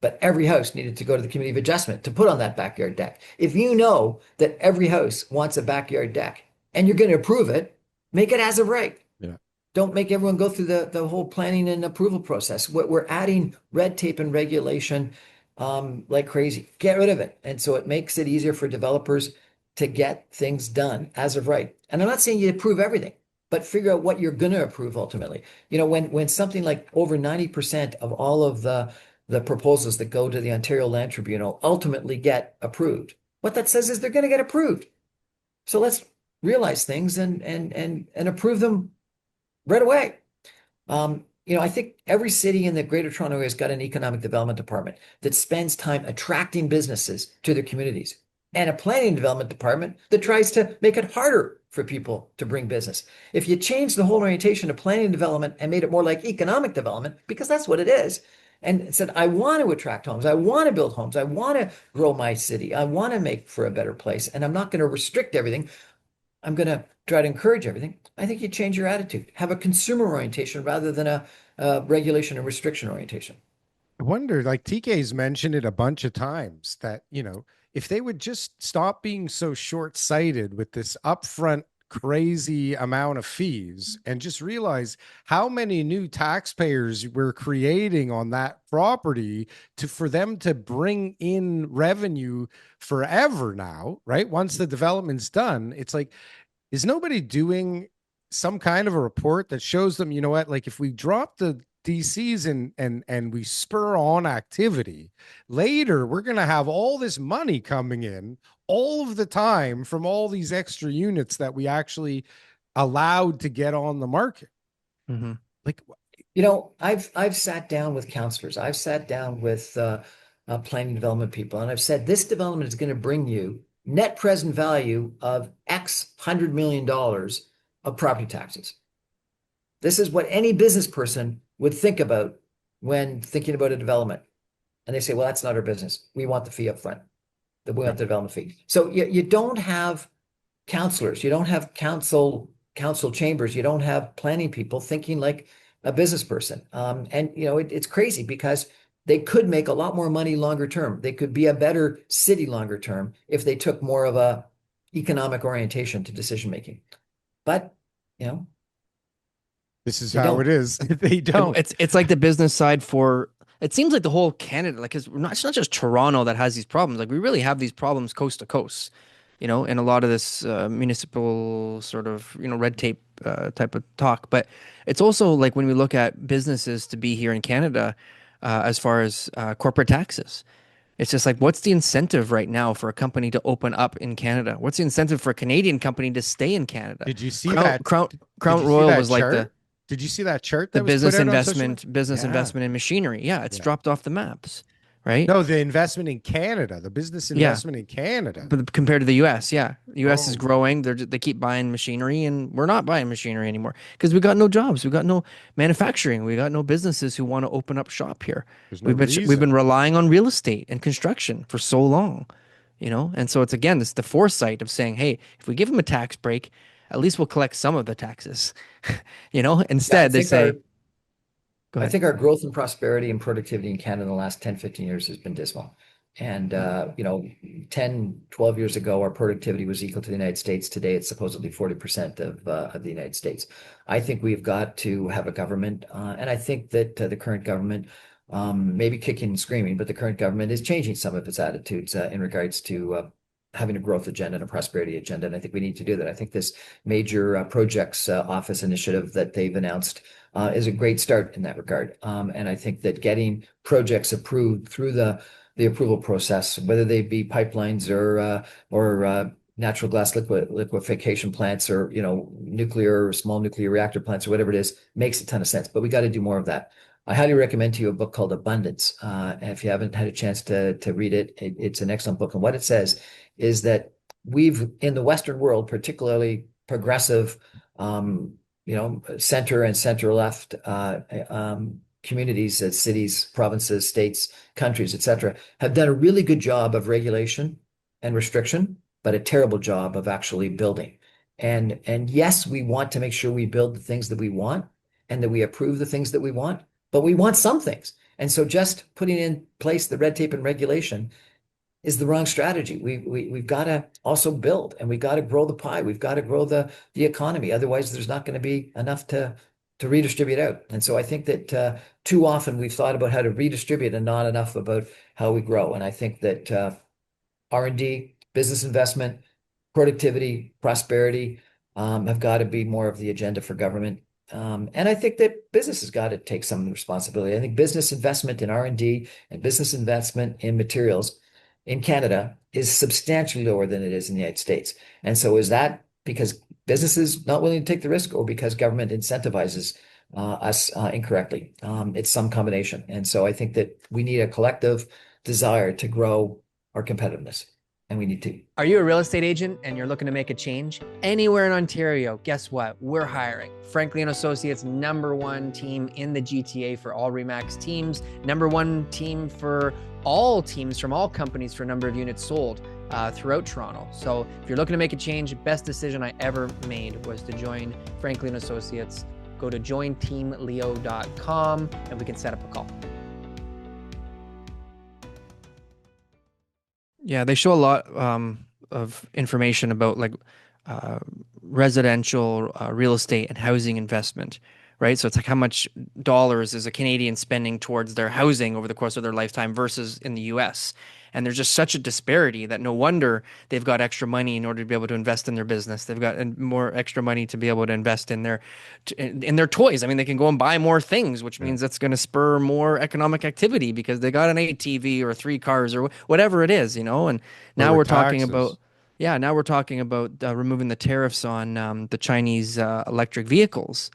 but every house needed to go to the committee of adjustment to put on that backyard deck. If you know that every house wants a backyard deck and you're going to approve it, make it as of right. Yeah. Don't make everyone go through the whole planning and approval process. We're adding red tape and regulation like crazy. Get rid of it. And so it makes it easier for developers to get things done as of right. And I'm not saying you approve everything, but figure out what you're going to approve ultimately. When something like over 90% of all of the proposals that go to the Ontario Land Tribunal ultimately get approved, what that says is they're going to get approved. So let's realize things and approve them right away. I think every city in the Greater Toronto area has got an economic development department that spends time attracting businesses to their communities, and a planning and development department that tries to make it harder for people to bring business. If you change the whole orientation of planning and development and made it more like economic development, because that's what it is, and said, I want to attract homes, I want to build homes, I want to grow my city, I want to make for a better place, and I'm not going to restrict everything. I'm going to try to encourage everything. I think you change your attitude. Have a consumer orientation rather than a regulation and restriction orientation. I wonder, like TK's mentioned it a bunch of times that, if they would just stop being so short-sighted with this upfront crazy amount of fees and just realize how many new taxpayers we're creating on that property for them to bring in revenue forever now, right? Once the development's done, it's like, is nobody doing some kind of a report that shows them, you know what, like if we drop the DCs and we spur on activity, later we're going to have all this money coming in all of the time from all these extra units that we actually allowed to get on the market. Mm-hmm. Like, I've sat down with counselors. I've sat down with planning development people, and I've said this development is going to bring you net present value of X $100 million of property taxes. This is what any business person would think about when thinking about a development. And they say, well, that's not our business. We want the fee up front. We want the development fee. So you don't have counselors. You don't have council chambers. You don't have planning people thinking like a business person. And it's crazy because they could make a lot more money longer term. They could be a better city longer term if they took more of a economic orientation to decision making. But this is how it is. They don't. It's like the business side for. It seems like the whole Canada, like, because it's not just Toronto that has these problems. Like, we really have these problems coast to coast, and a lot of this municipal sort of, red tape type of talk. But it's also like when we look at businesses to be here in Canada, as far as corporate taxes, it's just like, what's the incentive right now for a company to open up in Canada? What's the incentive for a Canadian company to stay in Canada? Did you see that? Crown Royal was like the. Did you see that chart? The business investment in machinery. Yeah, it's dropped off the maps, right? No, the investment in Canada, the business investment in Canada. But compared to the US, the US is growing. They keep buying machinery, and we're not buying machinery anymore because we got no jobs. We got no manufacturing. We got no businesses who want to open up shop here. We've been relying on real estate and construction for so long, And so it's the foresight of saying, hey, if we give them a tax break, at least we'll collect some of the taxes. Instead they say, I think our growth and prosperity and productivity in Canada in the last 10, 15 years has been dismal. And, 10, 12 years ago, our productivity was equal to the United States. Today, it's supposedly 40% of the United States. I think we've got to have a government, and I think that the current government, maybe kicking and screaming, but the current government is changing some of its attitudes in regards to having a growth agenda and a prosperity agenda. And I think we need to do that. I think this major projects office initiative that they've announced is a great start in that regard. And I think that getting projects approved through the approval process, whether they be pipelines or natural gas liquefaction plants or, nuclear or small nuclear reactor plants or whatever it is, makes a ton of sense. But we got to do more of that. I highly recommend to you a book called Abundance. And if you haven't had a chance to read it, it's an excellent book. And what it says is that we've, in the Western world, particularly progressive, center and center left communities, cities, provinces, states, countries, etc., have done a really good job of regulation and restriction, but a terrible job of actually building. And yes, we want to make sure we build the things that we want and that we approve the things that we want, but we want some things. And so just putting in place the red tape and regulation is the wrong strategy. We've got to also build, and we've got to grow the pie. We've got to grow the economy. Otherwise, there's not going to be enough to redistribute out. And so I think that too often we've thought about how to redistribute and not enough about how we grow. And I think that R&D, business investment, productivity, prosperity have got to be more of the agenda for government. And I think that business has got to take some of the responsibility. I think business investment in R&D and business investment in materials in Canada is substantially lower than it is in the United States. And so is that because businesses not willing to take the risk or because government incentivizes us incorrectly? It's some combination. And so I think that we need a collective desire to grow our competitiveness. And we need to. Are you a real estate agent and you're looking to make a change? Anywhere in Ontario, guess what? We're hiring. Frankly & Associates, #1 team in the GTA for all RE/MAX teams, #1 team for all teams from all companies for number of units sold. throughout Toronto. So if you're looking to make a change, best decision I ever made was to join Franklin Associates. Go to jointeamleo.com and we can set up a call. Yeah, they show a lot of information about like residential real estate and housing investment, right? So it's like how much dollars is a Canadian spending towards their housing over the course of their lifetime versus in the US. And there's just such a disparity that no wonder they've got extra money in order to be able to invest in their business. They've got more extra money to be able to invest in their toys. I mean, they can go and buy more things, which means that's going to spur more economic activity because they got an ATV or 3 cars or whatever it is, And now we're talking about removing the tariffs on the Chinese electric vehicles,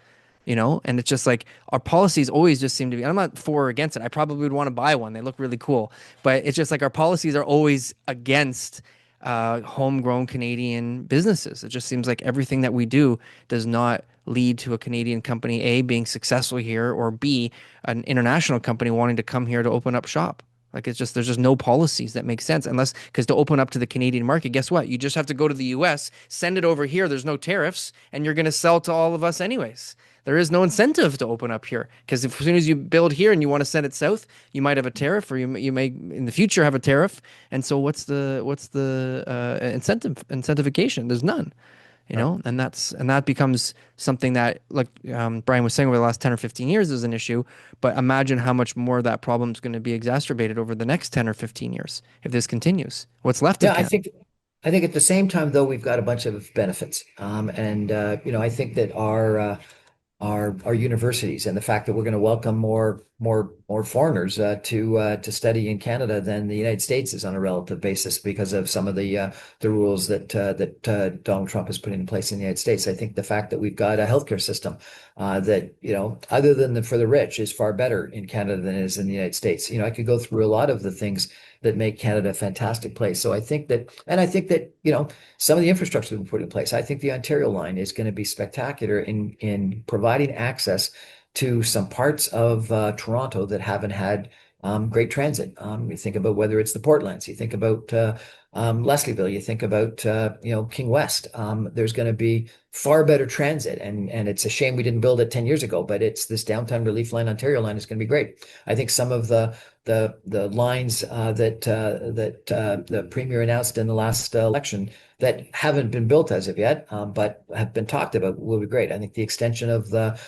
and it's just like our policies always just seem to be, I'm not for or against it. I probably would want to buy one. They look really cool, but it's just like our policies are always against homegrown Canadian businesses. It just seems like everything that we do does not lead to a Canadian company, A, being successful here, or B, an international company wanting to come here to open up shop. Like there's just no policies that make sense because to open up to the Canadian market, guess what? You just have to go to the US, send it over here. There's no tariffs and you're going to sell to all of us anyways. There is no incentive to open up here because as soon as you build here and you want to send it south, you might have a tariff or you may in the future have a tariff. And so what's the incentivification? There's none. And that becomes something that, like Brian was saying, over the last 10 or 15 years is an issue. But imagine how much more that problem is going to be exacerbated over the next 10 or 15 years if this continues. What's left of Canada? I think at the same time, though, we've got a bunch of benefits. I think that our universities and the fact that we're going to welcome more foreigners to study in Canada than the United States is on a relative basis because of some of the rules that Donald Trump has put in place in the United States. I think the fact that we've got a healthcare system that other than for the rich is far better in Canada than it is in the United States. I could go through a lot of the things that make Canada a fantastic place. So I think that some of the infrastructure we've put in place. I think the Ontario line is going to be spectacular in providing access to some parts of Toronto that haven't had great transit. You think about whether it's the Portlands, you think about Leslieville, you think about King West. There's going to be far better transit, and it's a shame we didn't build it 10 years ago. But it's this downtown relief line, Ontario line, is going to be great. I think some of the lines that the premier announced in the last election that haven't been built as of yet, but have been talked about will be great. I think the extension of the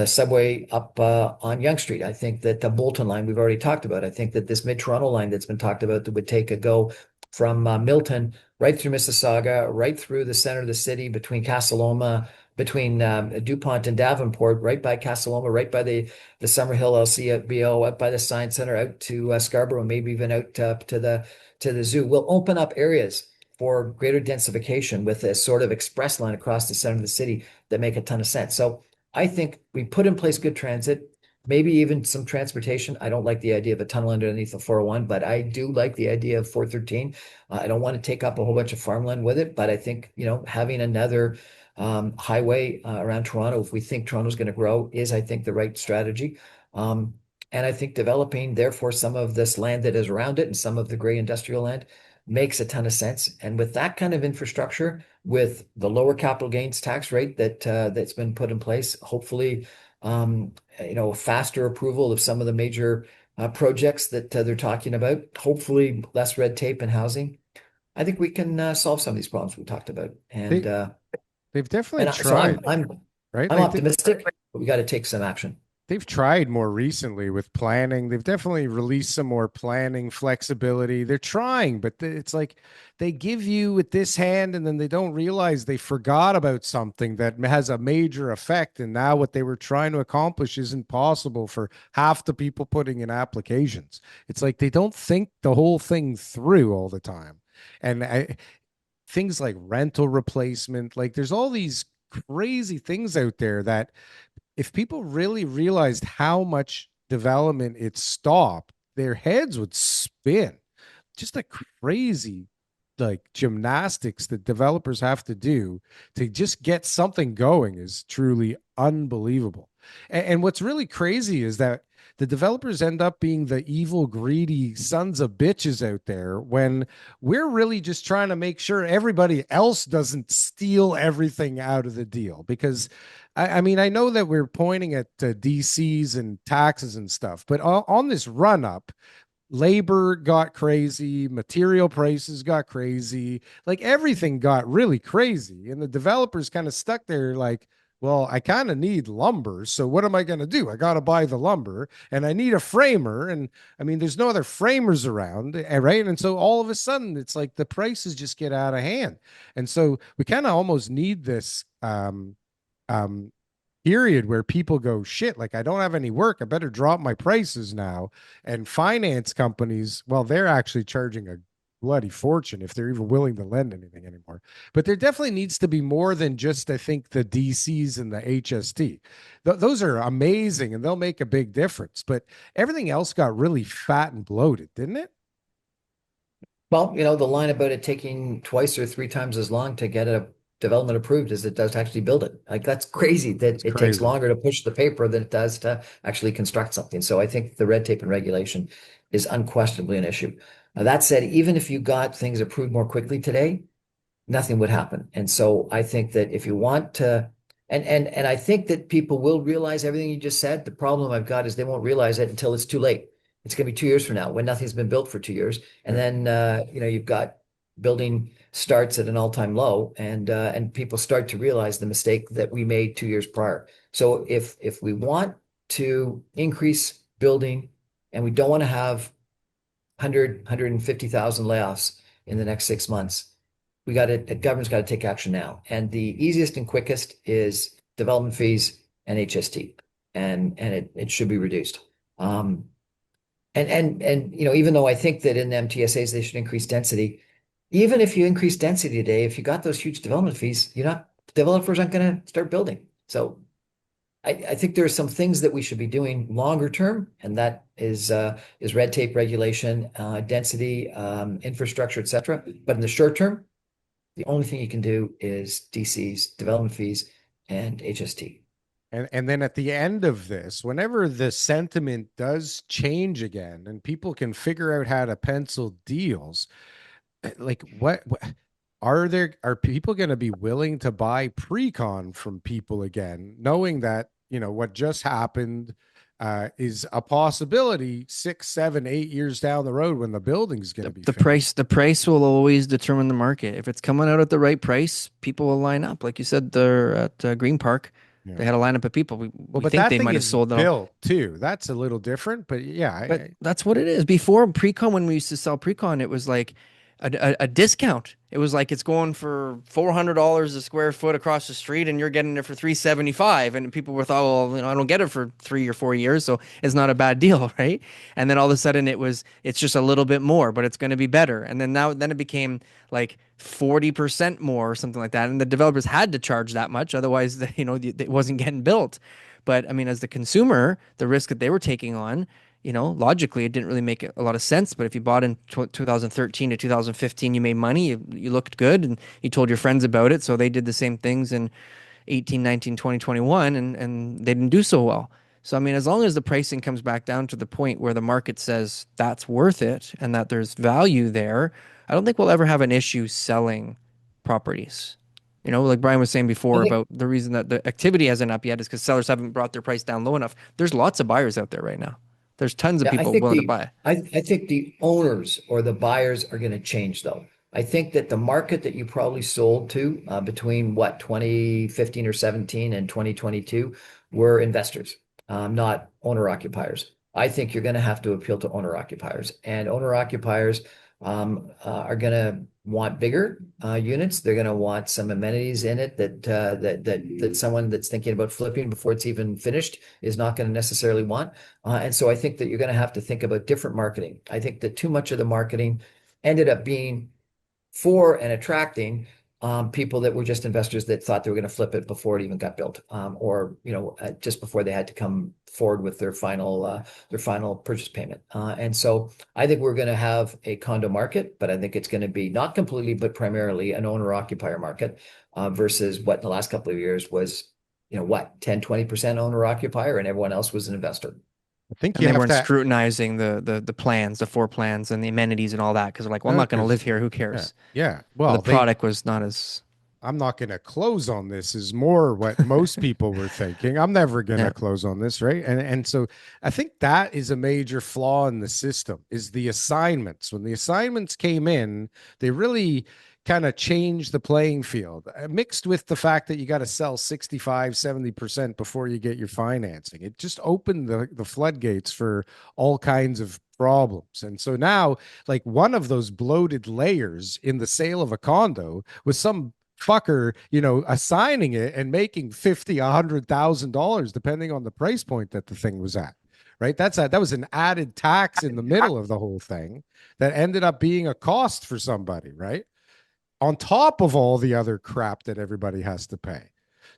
subway up on Yonge Street. I think that the Bolton line we've already talked about. I think that this Mid-Toronto line that's been talked about that would take a go from Milton right through Mississauga, right through the center of the city, between Casa-Loma, between DuPont and Davenport, right by Casa-Loma, right by the Summerhill LCBO, up by the Science Center, out to Scarborough, maybe even out to the zoo. We'll open up areas for greater densification with a sort of express line across the center of the city that make a ton of sense. So I think we put in place good transit, maybe even some transportation. I don't like the idea of a tunnel underneath the 401, but I do like the idea of 413. I don't want to take up a whole bunch of farmland with it, but I think, having another highway around Toronto, if we think Toronto's going to grow, is, I think, the right strategy. And I think developing, therefore, some of this land that is around it and some of the gray industrial land makes a ton of sense. And with that kind of infrastructure, with the lower capital gains tax rate that's been put in place, hopefully, faster approval of some of the major projects that they're talking about, hopefully less red tape in housing. I think we can solve some of these problems we talked about. And they've definitely tried. So I'm optimistic, but we got to take some action. They've tried more recently with planning. They've definitely released some more planning flexibility. They're trying, but it's like they give you with this hand and then they don't realize they forgot about something that has a major effect. And now what they were trying to accomplish isn't possible for half the people putting in applications. It's like they don't think the whole thing through all the time. And things like rental replacement, like there's all these crazy things out there that if people really realized how much development it stopped, their heads would spin. Just a crazy like gymnastics that developers have to do to just get something going is truly unbelievable. And what's really crazy is that the developers end up being the evil, greedy sons of bitches out there when we're really just trying to make sure everybody else doesn't steal everything out of the deal. Because I mean, I know that we're pointing at DCs and taxes and stuff, but on this run up, labor got crazy, material prices got crazy, like everything got really crazy. And the developers kind of stuck there like, well, I kind of need lumber. So what am I going to do? I got to buy the lumber and I need a framer. And I mean, there's no other framers around, right? And so all of a sudden, it's like the prices just get out of hand. And so we kind of almost need this um, period where people go, shit, like I don't have any work. I better drop my prices now. And finance companies, well, they're actually charging a bloody fortune if they're even willing to lend anything anymore. But there definitely needs to be more than just, I think, the DCs and the HST. Those are amazing and they'll make a big difference. But everything else got really fat and bloated, didn't it? Well, the line about it taking twice or three times as long to get a development approved as it does to actually build it. Like that's crazy that it takes longer to push the paper than it does to actually construct something. So I think the red tape and regulation is unquestionably an issue. That said, even if you got things approved more quickly today, nothing would happen. And so I think that if you want to, and I think that people will realize everything you just said. The problem I've got is they won't realize it until it's too late. It's going to be 2 years from now when nothing's been built for 2 years. And then, you've got building starts at an all-time low and people start to realize the mistake that we made 2 years prior. So if we want to increase building and we don't want to have 150,000 layoffs in the next 6 months, the government's got to take action now. And the easiest and quickest is development fees and HST, and it should be reduced. And even though I think that in the MTSAs they should increase density, even if you increase density today, if you got those huge development fees, developers aren't going to start building. So I think there are some things that we should be doing longer term, and that is red tape regulation, density, infrastructure, etc. But in the short term, the only thing you can do is DCs, development fees, and HST. And then at the end of this, whenever the sentiment does change again and people can figure out how to pencil deals, like what are people going to be willing to buy pre-con from people again, knowing that, what just happened is a possibility 6, 7, 8 years down the road when the building's going to be the price will always determine the market. If it's coming out at the right price, people will line up. Like you said, they're at Green Park. Yeah. They had a lineup of people. We but think that they thing might have is sold them built too. That's a little different, but yeah. But that's what it is. Before pre-con, when we used to sell pre-con, it was like a discount. It was like it's going for $400 a square foot across the street, and you're getting it for $375. And people were thought, well, I don't get it for 3 or 4 years, so it's not a bad deal, right? And then all of a sudden, it's just a little bit more, but it's going to be better. And then it became like 40% more or something like that. And the developers had to charge that much, otherwise, it wasn't getting built. But I mean, as the consumer, the risk that they were taking on, logically, it didn't really make a lot of sense. But if you bought in 2013 to 2015, you made money, you looked good, and you told your friends about it. So they did the same things in 18, 19, 20, 21, and they didn't do so well. So, I mean, as long as the pricing comes back down to the point where the market says that's worth it and that there's value there, I don't think we'll ever have an issue selling properties. Like Brian was saying before about the reason that the activity hasn't up yet is because sellers haven't brought their price down low enough. There's lots of buyers out there right now. There's tons of people willing to buy. I think the owners or the buyers are going to change, though. I think that the market that you probably sold to between 2015 or 17 and 2022 were investors, not owner occupiers. I think you're going to have to appeal to owner occupiers, and owner occupiers are going to want bigger units. They're going to want some amenities in it that someone that's thinking about flipping before it's even finished is not going to necessarily want. And so I think that you're going to have to think about different marketing. I think that too much of the marketing ended up being for and attracting people that were just investors that thought they were going to flip it before it even got built, or just before they had to come forward with their final purchase payment. And so I think we're going to have a condo market, but I think it's going to be not completely, but primarily an owner occupier market versus what in the last couple of years was 10, 20% owner occupier, and everyone else was an investor. I think And you they have weren't to, scrutinizing the plans, the floor plans and the amenities and all that because they're like, well, I'm not going to live because, here. Who yeah, cares? yeah. But the Well, product was not as, I'm not going to close on this is more what most people were thinking. I'm never going to yeah. close on this, right? And so I think that is a major flaw in the system is the assignments. When the assignments came in, they really kind of changed the playing field, mixed with the fact that you got to sell 65, 70% before you get your financing. It just opened the floodgates for all kinds of problems. And so now, like one of those bloated layers in the sale of a condo was some fucker, assigning it and making 50, $100,000, depending on the price point that the thing was at. Right. That was an added tax in the middle of the whole thing that ended up being a cost for somebody. Right. On top of all the other crap that everybody has to pay.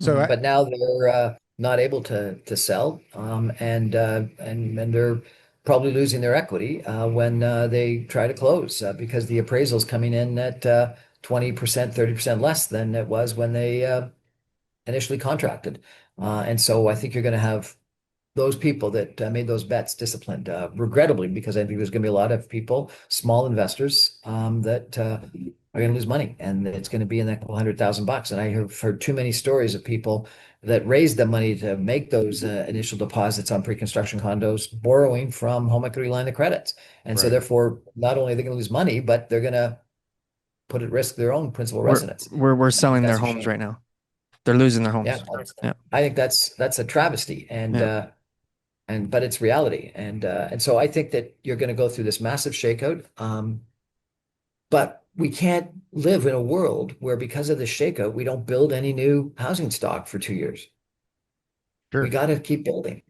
So, Mhm. But now they're not able to sell, and they're probably losing their equity when they try to close because the appraisal's coming in at 20%, 30% less than it was when they initially contracted. And so I think you're going to have those people that made those bets disciplined, regrettably, because I think there's going to be a lot of people, small investors, that are going to lose money, and it's going to be in that couple $100,000. And I have heard too many stories of people that raised the money to make those initial deposits on pre-construction condos, borrowing from home equity line of credits. And so right. therefore, not only are they going to lose money, but they're going to put at risk their own principal We're, residence. we're I think selling their that's a homes shame. right now. They're losing their Yeah, homes. Yeah. I think that's a travesty, Yeah. and but it's reality, and so I think that you're going to go through this massive shakeout. But we can't live in a world where because of the shakeout, we don't build any new housing stock for 2 years. We Sure. got to keep building,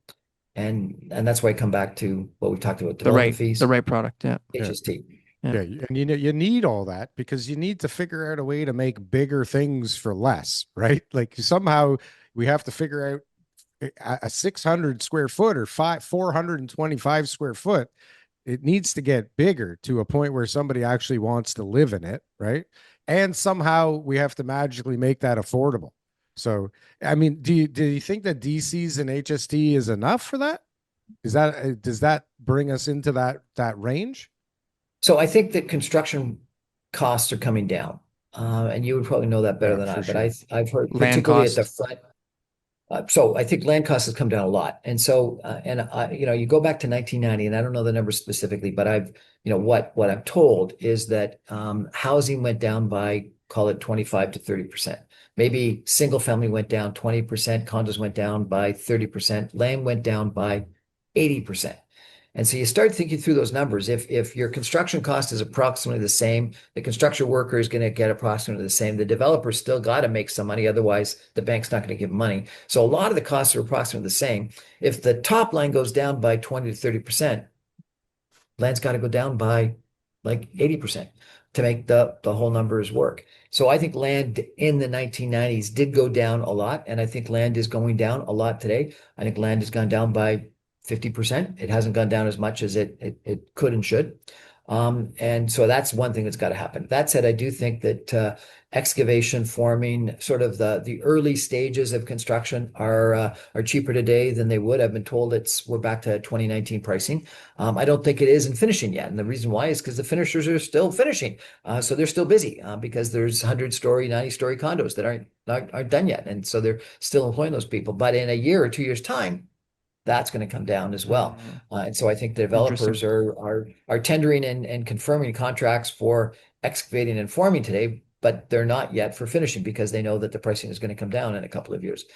and that's why I come back to what we talked about: The development right, the fees, right product. Yeah. Yeah. HST. Yeah. Yeah, and you need all that because you need to figure out a way to make bigger things for less, right? Like somehow we have to figure out a 600 square foot or 425 square foot. It needs to get bigger to a point where somebody actually wants to live in it, right? And somehow we have to magically make that affordable. So, I mean, do you think that DCs and HST is enough for that? Is that does that bring us into that range? So I think that construction costs are coming down, and you would probably know that better Yeah, than I. for But sure. I've heard, Land particularly at the cost. front. So I think land costs has come down a lot. And so, you go back to 1990, and I don't know the numbers specifically, but what I'm told is that housing went down by, call it 25 to 30%. Maybe single family went down 20%, condos went down by 30%, land went down by 80%. And so you start thinking through those numbers. If your construction cost is approximately the same, the construction worker is going to get approximately the same. The developer's still got to make some money, otherwise the bank's not going to give money. So a lot of the costs are approximately the same. If the top line goes down by 20 to 30%, land's got to go down by like 80% to make the whole numbers work. So I think land in the 1990s did go down a lot, and I think land is going down a lot today. I think land has gone down by 50%. It hasn't gone down as much as it could and should. And so that's one thing that's got to happen. That said, I do think that excavation, forming, sort of the early stages of construction are cheaper today than they would. I've been told we're back to 2019 pricing. I don't think it is in finishing yet, and the reason why is because the finishers are still finishing, so they're still busy because there's 100-story, 90-story condos that aren't done yet, and so they're still employing those people. But in a year or 2 years' time, that's going to come down as well. Mm, And so I think the interesting. developers are tendering and confirming contracts for excavating and forming today, but they're not yet for finishing because they know that the pricing is going to come down in a couple of years.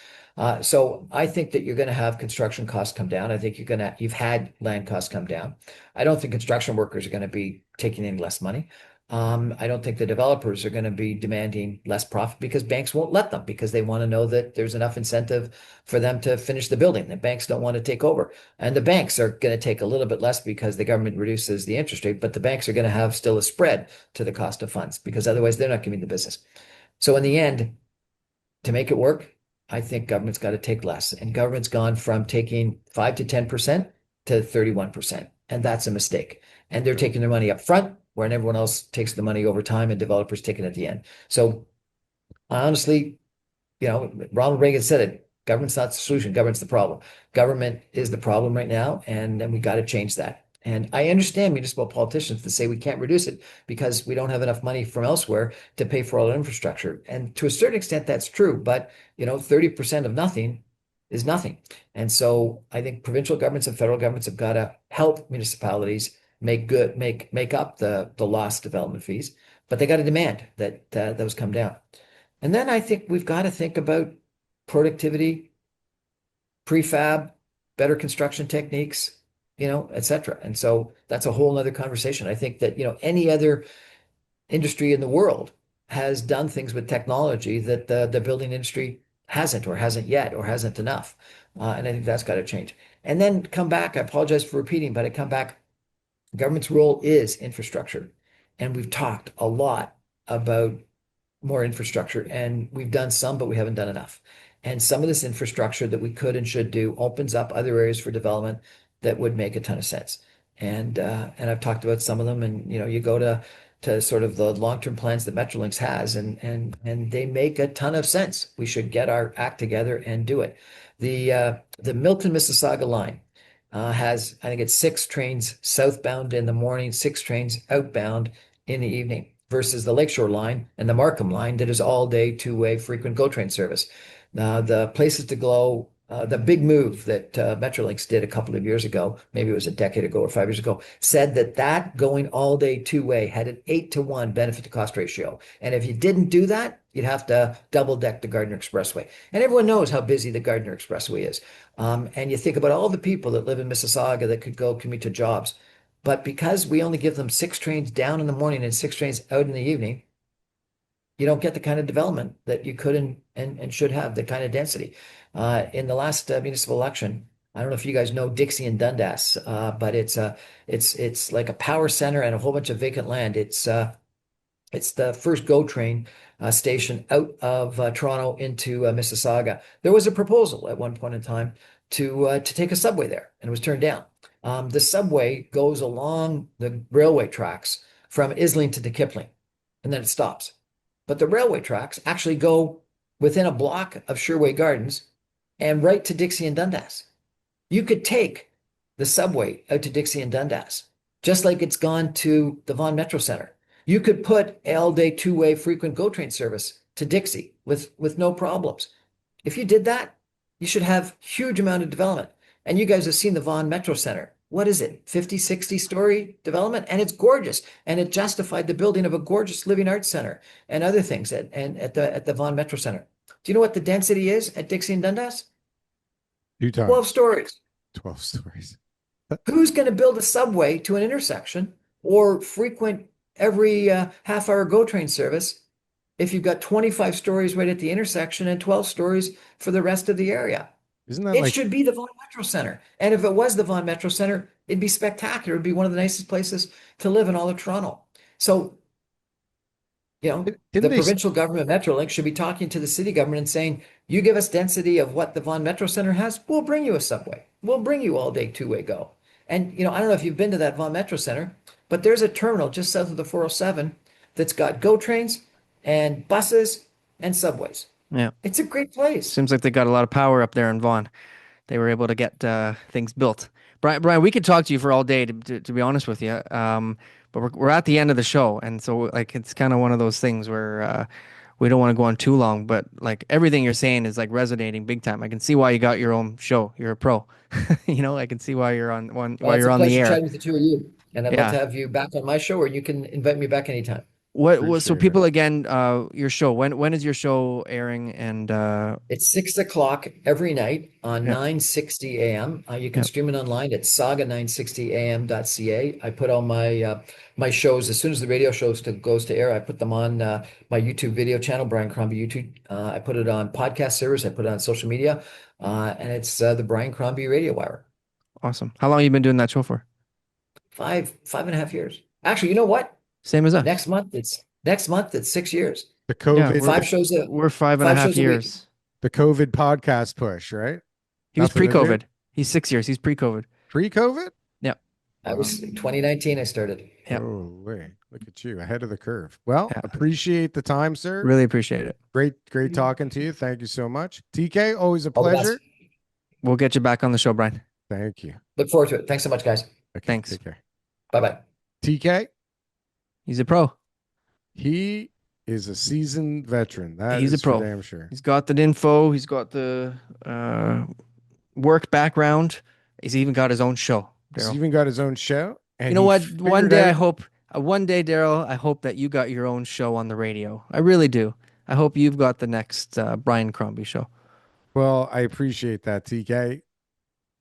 So I think that you're going to have construction costs come down. I think you've had land costs come down. I don't think construction workers are going to be taking in less money. I don't think the developers are going to be demanding less profit because banks won't let them because they want to know that there's enough incentive for them to finish the building. The banks don't want to take over. And the banks are going to take a little bit less because the government reduces the interest rate, but the banks are going to have still a spread to the cost of funds because otherwise they're not giving the business. So in the end, to make it work, I think government's got to take less. And government's gone from taking 5 to 10% to 31%. And that's a mistake. And they're taking their money up front, where everyone else takes the money over time and developers take it at the end. So honestly, Ronald Reagan said it, Government's not the solution. Government's the problem. Government is the problem right now, and we got to change that. And I understand municipal politicians to say we can't reduce it because we don't have enough money from elsewhere to pay for all the infrastructure. And to a certain extent, that's true. But 30% of nothing is nothing. And so I think provincial governments and federal governments have got to help municipalities make up the lost development fees, but they got to demand that those come down. And then I think we've got to think about productivity, prefab, better construction techniques, et cetera. And so that's a whole other conversation. I think that, any other industry in the world has done things with technology that the building industry hasn't yet, or hasn't enough. And I think that's got to change. And then come back, I apologize for repeating, but I come back, government's role is infrastructure. And we've talked a lot about more infrastructure, and we've done some, but we haven't done enough. And some of this infrastructure that we could and should do opens up other areas for development that would make a ton of sense. And I've talked about some of them, and you go to sort of the long-term plans that Metrolinx has, and they make a ton of sense. We should get our act together and do it. The Milton Mississauga line has, I think it's 6 trains southbound in the morning, 6 trains outbound in the evening, versus the Lakeshore line and the Markham line that is all day two-way frequent GO train service. The places to go, the big move that Metrolinx did a couple of years ago, maybe it was a decade ago or 5 years ago, said that going all day two-way had an 8-to-1 benefit to cost ratio. And if you didn't do that, you'd have to double deck the Gardiner Expressway. And everyone knows how busy the Gardiner Expressway is. And you think about all the people that live in Mississauga that could go commute to jobs. But because we only give them 6 trains down in the morning and 6 trains out in the evening, you don't get the kind of development that you could and should have, the kind of density. In the last municipal election, I don't know if you guys know Dixie and Dundas, but it's like a power center and a whole bunch of vacant land. It's the first GO train station out of Toronto into Mississauga. There was a proposal at one point in time to take a subway there, and it was turned down. The subway goes along the railway tracks from Islington to Kipling, and then it stops. But the railway tracks actually go within a block of Sherway Gardens and right to Dixie and Dundas. You could take the subway out to Dixie and Dundas, just like it's gone to the Vaughan Metro Center. You could put all-day two-way frequent GO train service to Dixie with no problems. If you did that, you should have huge amount of development. And you guys have seen the Vaughan Metro Center. What is it? 50, 60-story development? And it's gorgeous. And it justified the building of a gorgeous living arts center and other things at the Vaughan Metro Center. Do you know what the density is at Dixie and Dundas? 12 stories. 12 stories. Who's going to build a subway to an intersection or frequent every half-hour GO train service if you've got 25 stories right at the intersection and 12 stories for the rest of the area? Isn't that it should be the Vaughan Metro Center. And if it was the Vaughan Metro Center, it'd be spectacular. It'd be one of the nicest places to live in all of Toronto. So, the provincial government, Metrolinx, should be talking to the city government and saying, you give us density of what the Vaughan Metro Center has, we'll bring you a subway. We'll bring you all day two-way GO. And, I don't know if you've been to that Vaughan Metro Center, but there's a terminal just south of the 407 that's got GO trains and buses and subways. Yeah. It's a great place. Seems like they got a lot of power up there in Vaughan. They were able to get things built. Brian, we could talk to you for all day, to be honest with you. But we're at the end of the show. And so it's kind of one of those things where we don't want to go on too long. But everything you're saying is resonating big time. I can see why you got your own show. You're a pro. I can see why you're on why you're on the air. Chatting with the two of you. And I'd love to have you back on my show, or you can invite me back anytime. So people, again, your show, when is your show airing? And it's 6:00 every night on 960 AM. You can stream it online at saga960am.ca. I put all my shows as soon as the radio shows goes to air. I put them on my YouTube video channel, Brian Crombie YouTube. I put it on podcast servers. I put it on social media, and it's the Brian Crombie Radio Wire. Awesome. How long have you been doing that show for? 5.5 years. Actually, you know what? Same as us. Next month it's 6 years. The COVID 5 shows. We're 5.5 years. The COVID podcast push, right? He was pre-COVID. He's 6 years. He's pre-COVID. Pre-COVID? Yeah. I was 2019. I started. Yeah. Oh, wait. Look at you, ahead of the curve. Well, Yeah. appreciate the time, sir. Really appreciate it. Great talking to you. Thank you so much. TK, always a All the best. pleasure. We'll get you back on the show, Brian. Thank you. Look forward to it. Thanks so much, guys. Okay, Thanks. Take care. Bye-bye. TK, He's a pro. he is a seasoned veteran. He's a pro. For damn sure. He's got the info. He's got the work background. He's even got his own show. He's even got his own show. And you know what? One day I hope, Darryl, I hope that you got your own show on the radio. I really do. I hope you've got the next Brian Crombie show. Well, I appreciate that, TK.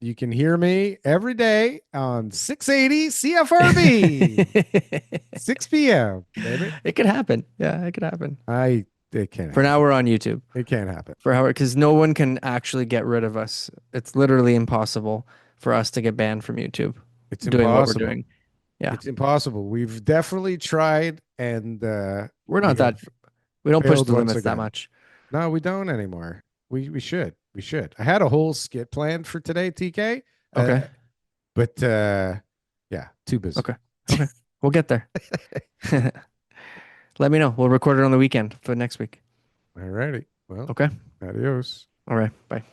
You can hear me every day on 680 CFRB, 6 p.m. Baby. It could happen. Yeah, it could happen. It can't. For now, we're on YouTube. It can't happen. Because no one can actually get rid of us. It's literally impossible for us to get banned from YouTube. It's doing impossible. What we're doing. Yeah, it's impossible. We've definitely tried, and we're not that. We don't push the limits that much. No, we don't anymore. We should. We should. I had a whole skit planned for today, TK. Okay. But yeah, too busy. Okay. We'll get there. Let me know. We'll record it on the weekend for next week. All righty. Well, okay. Adios. All right. Bye.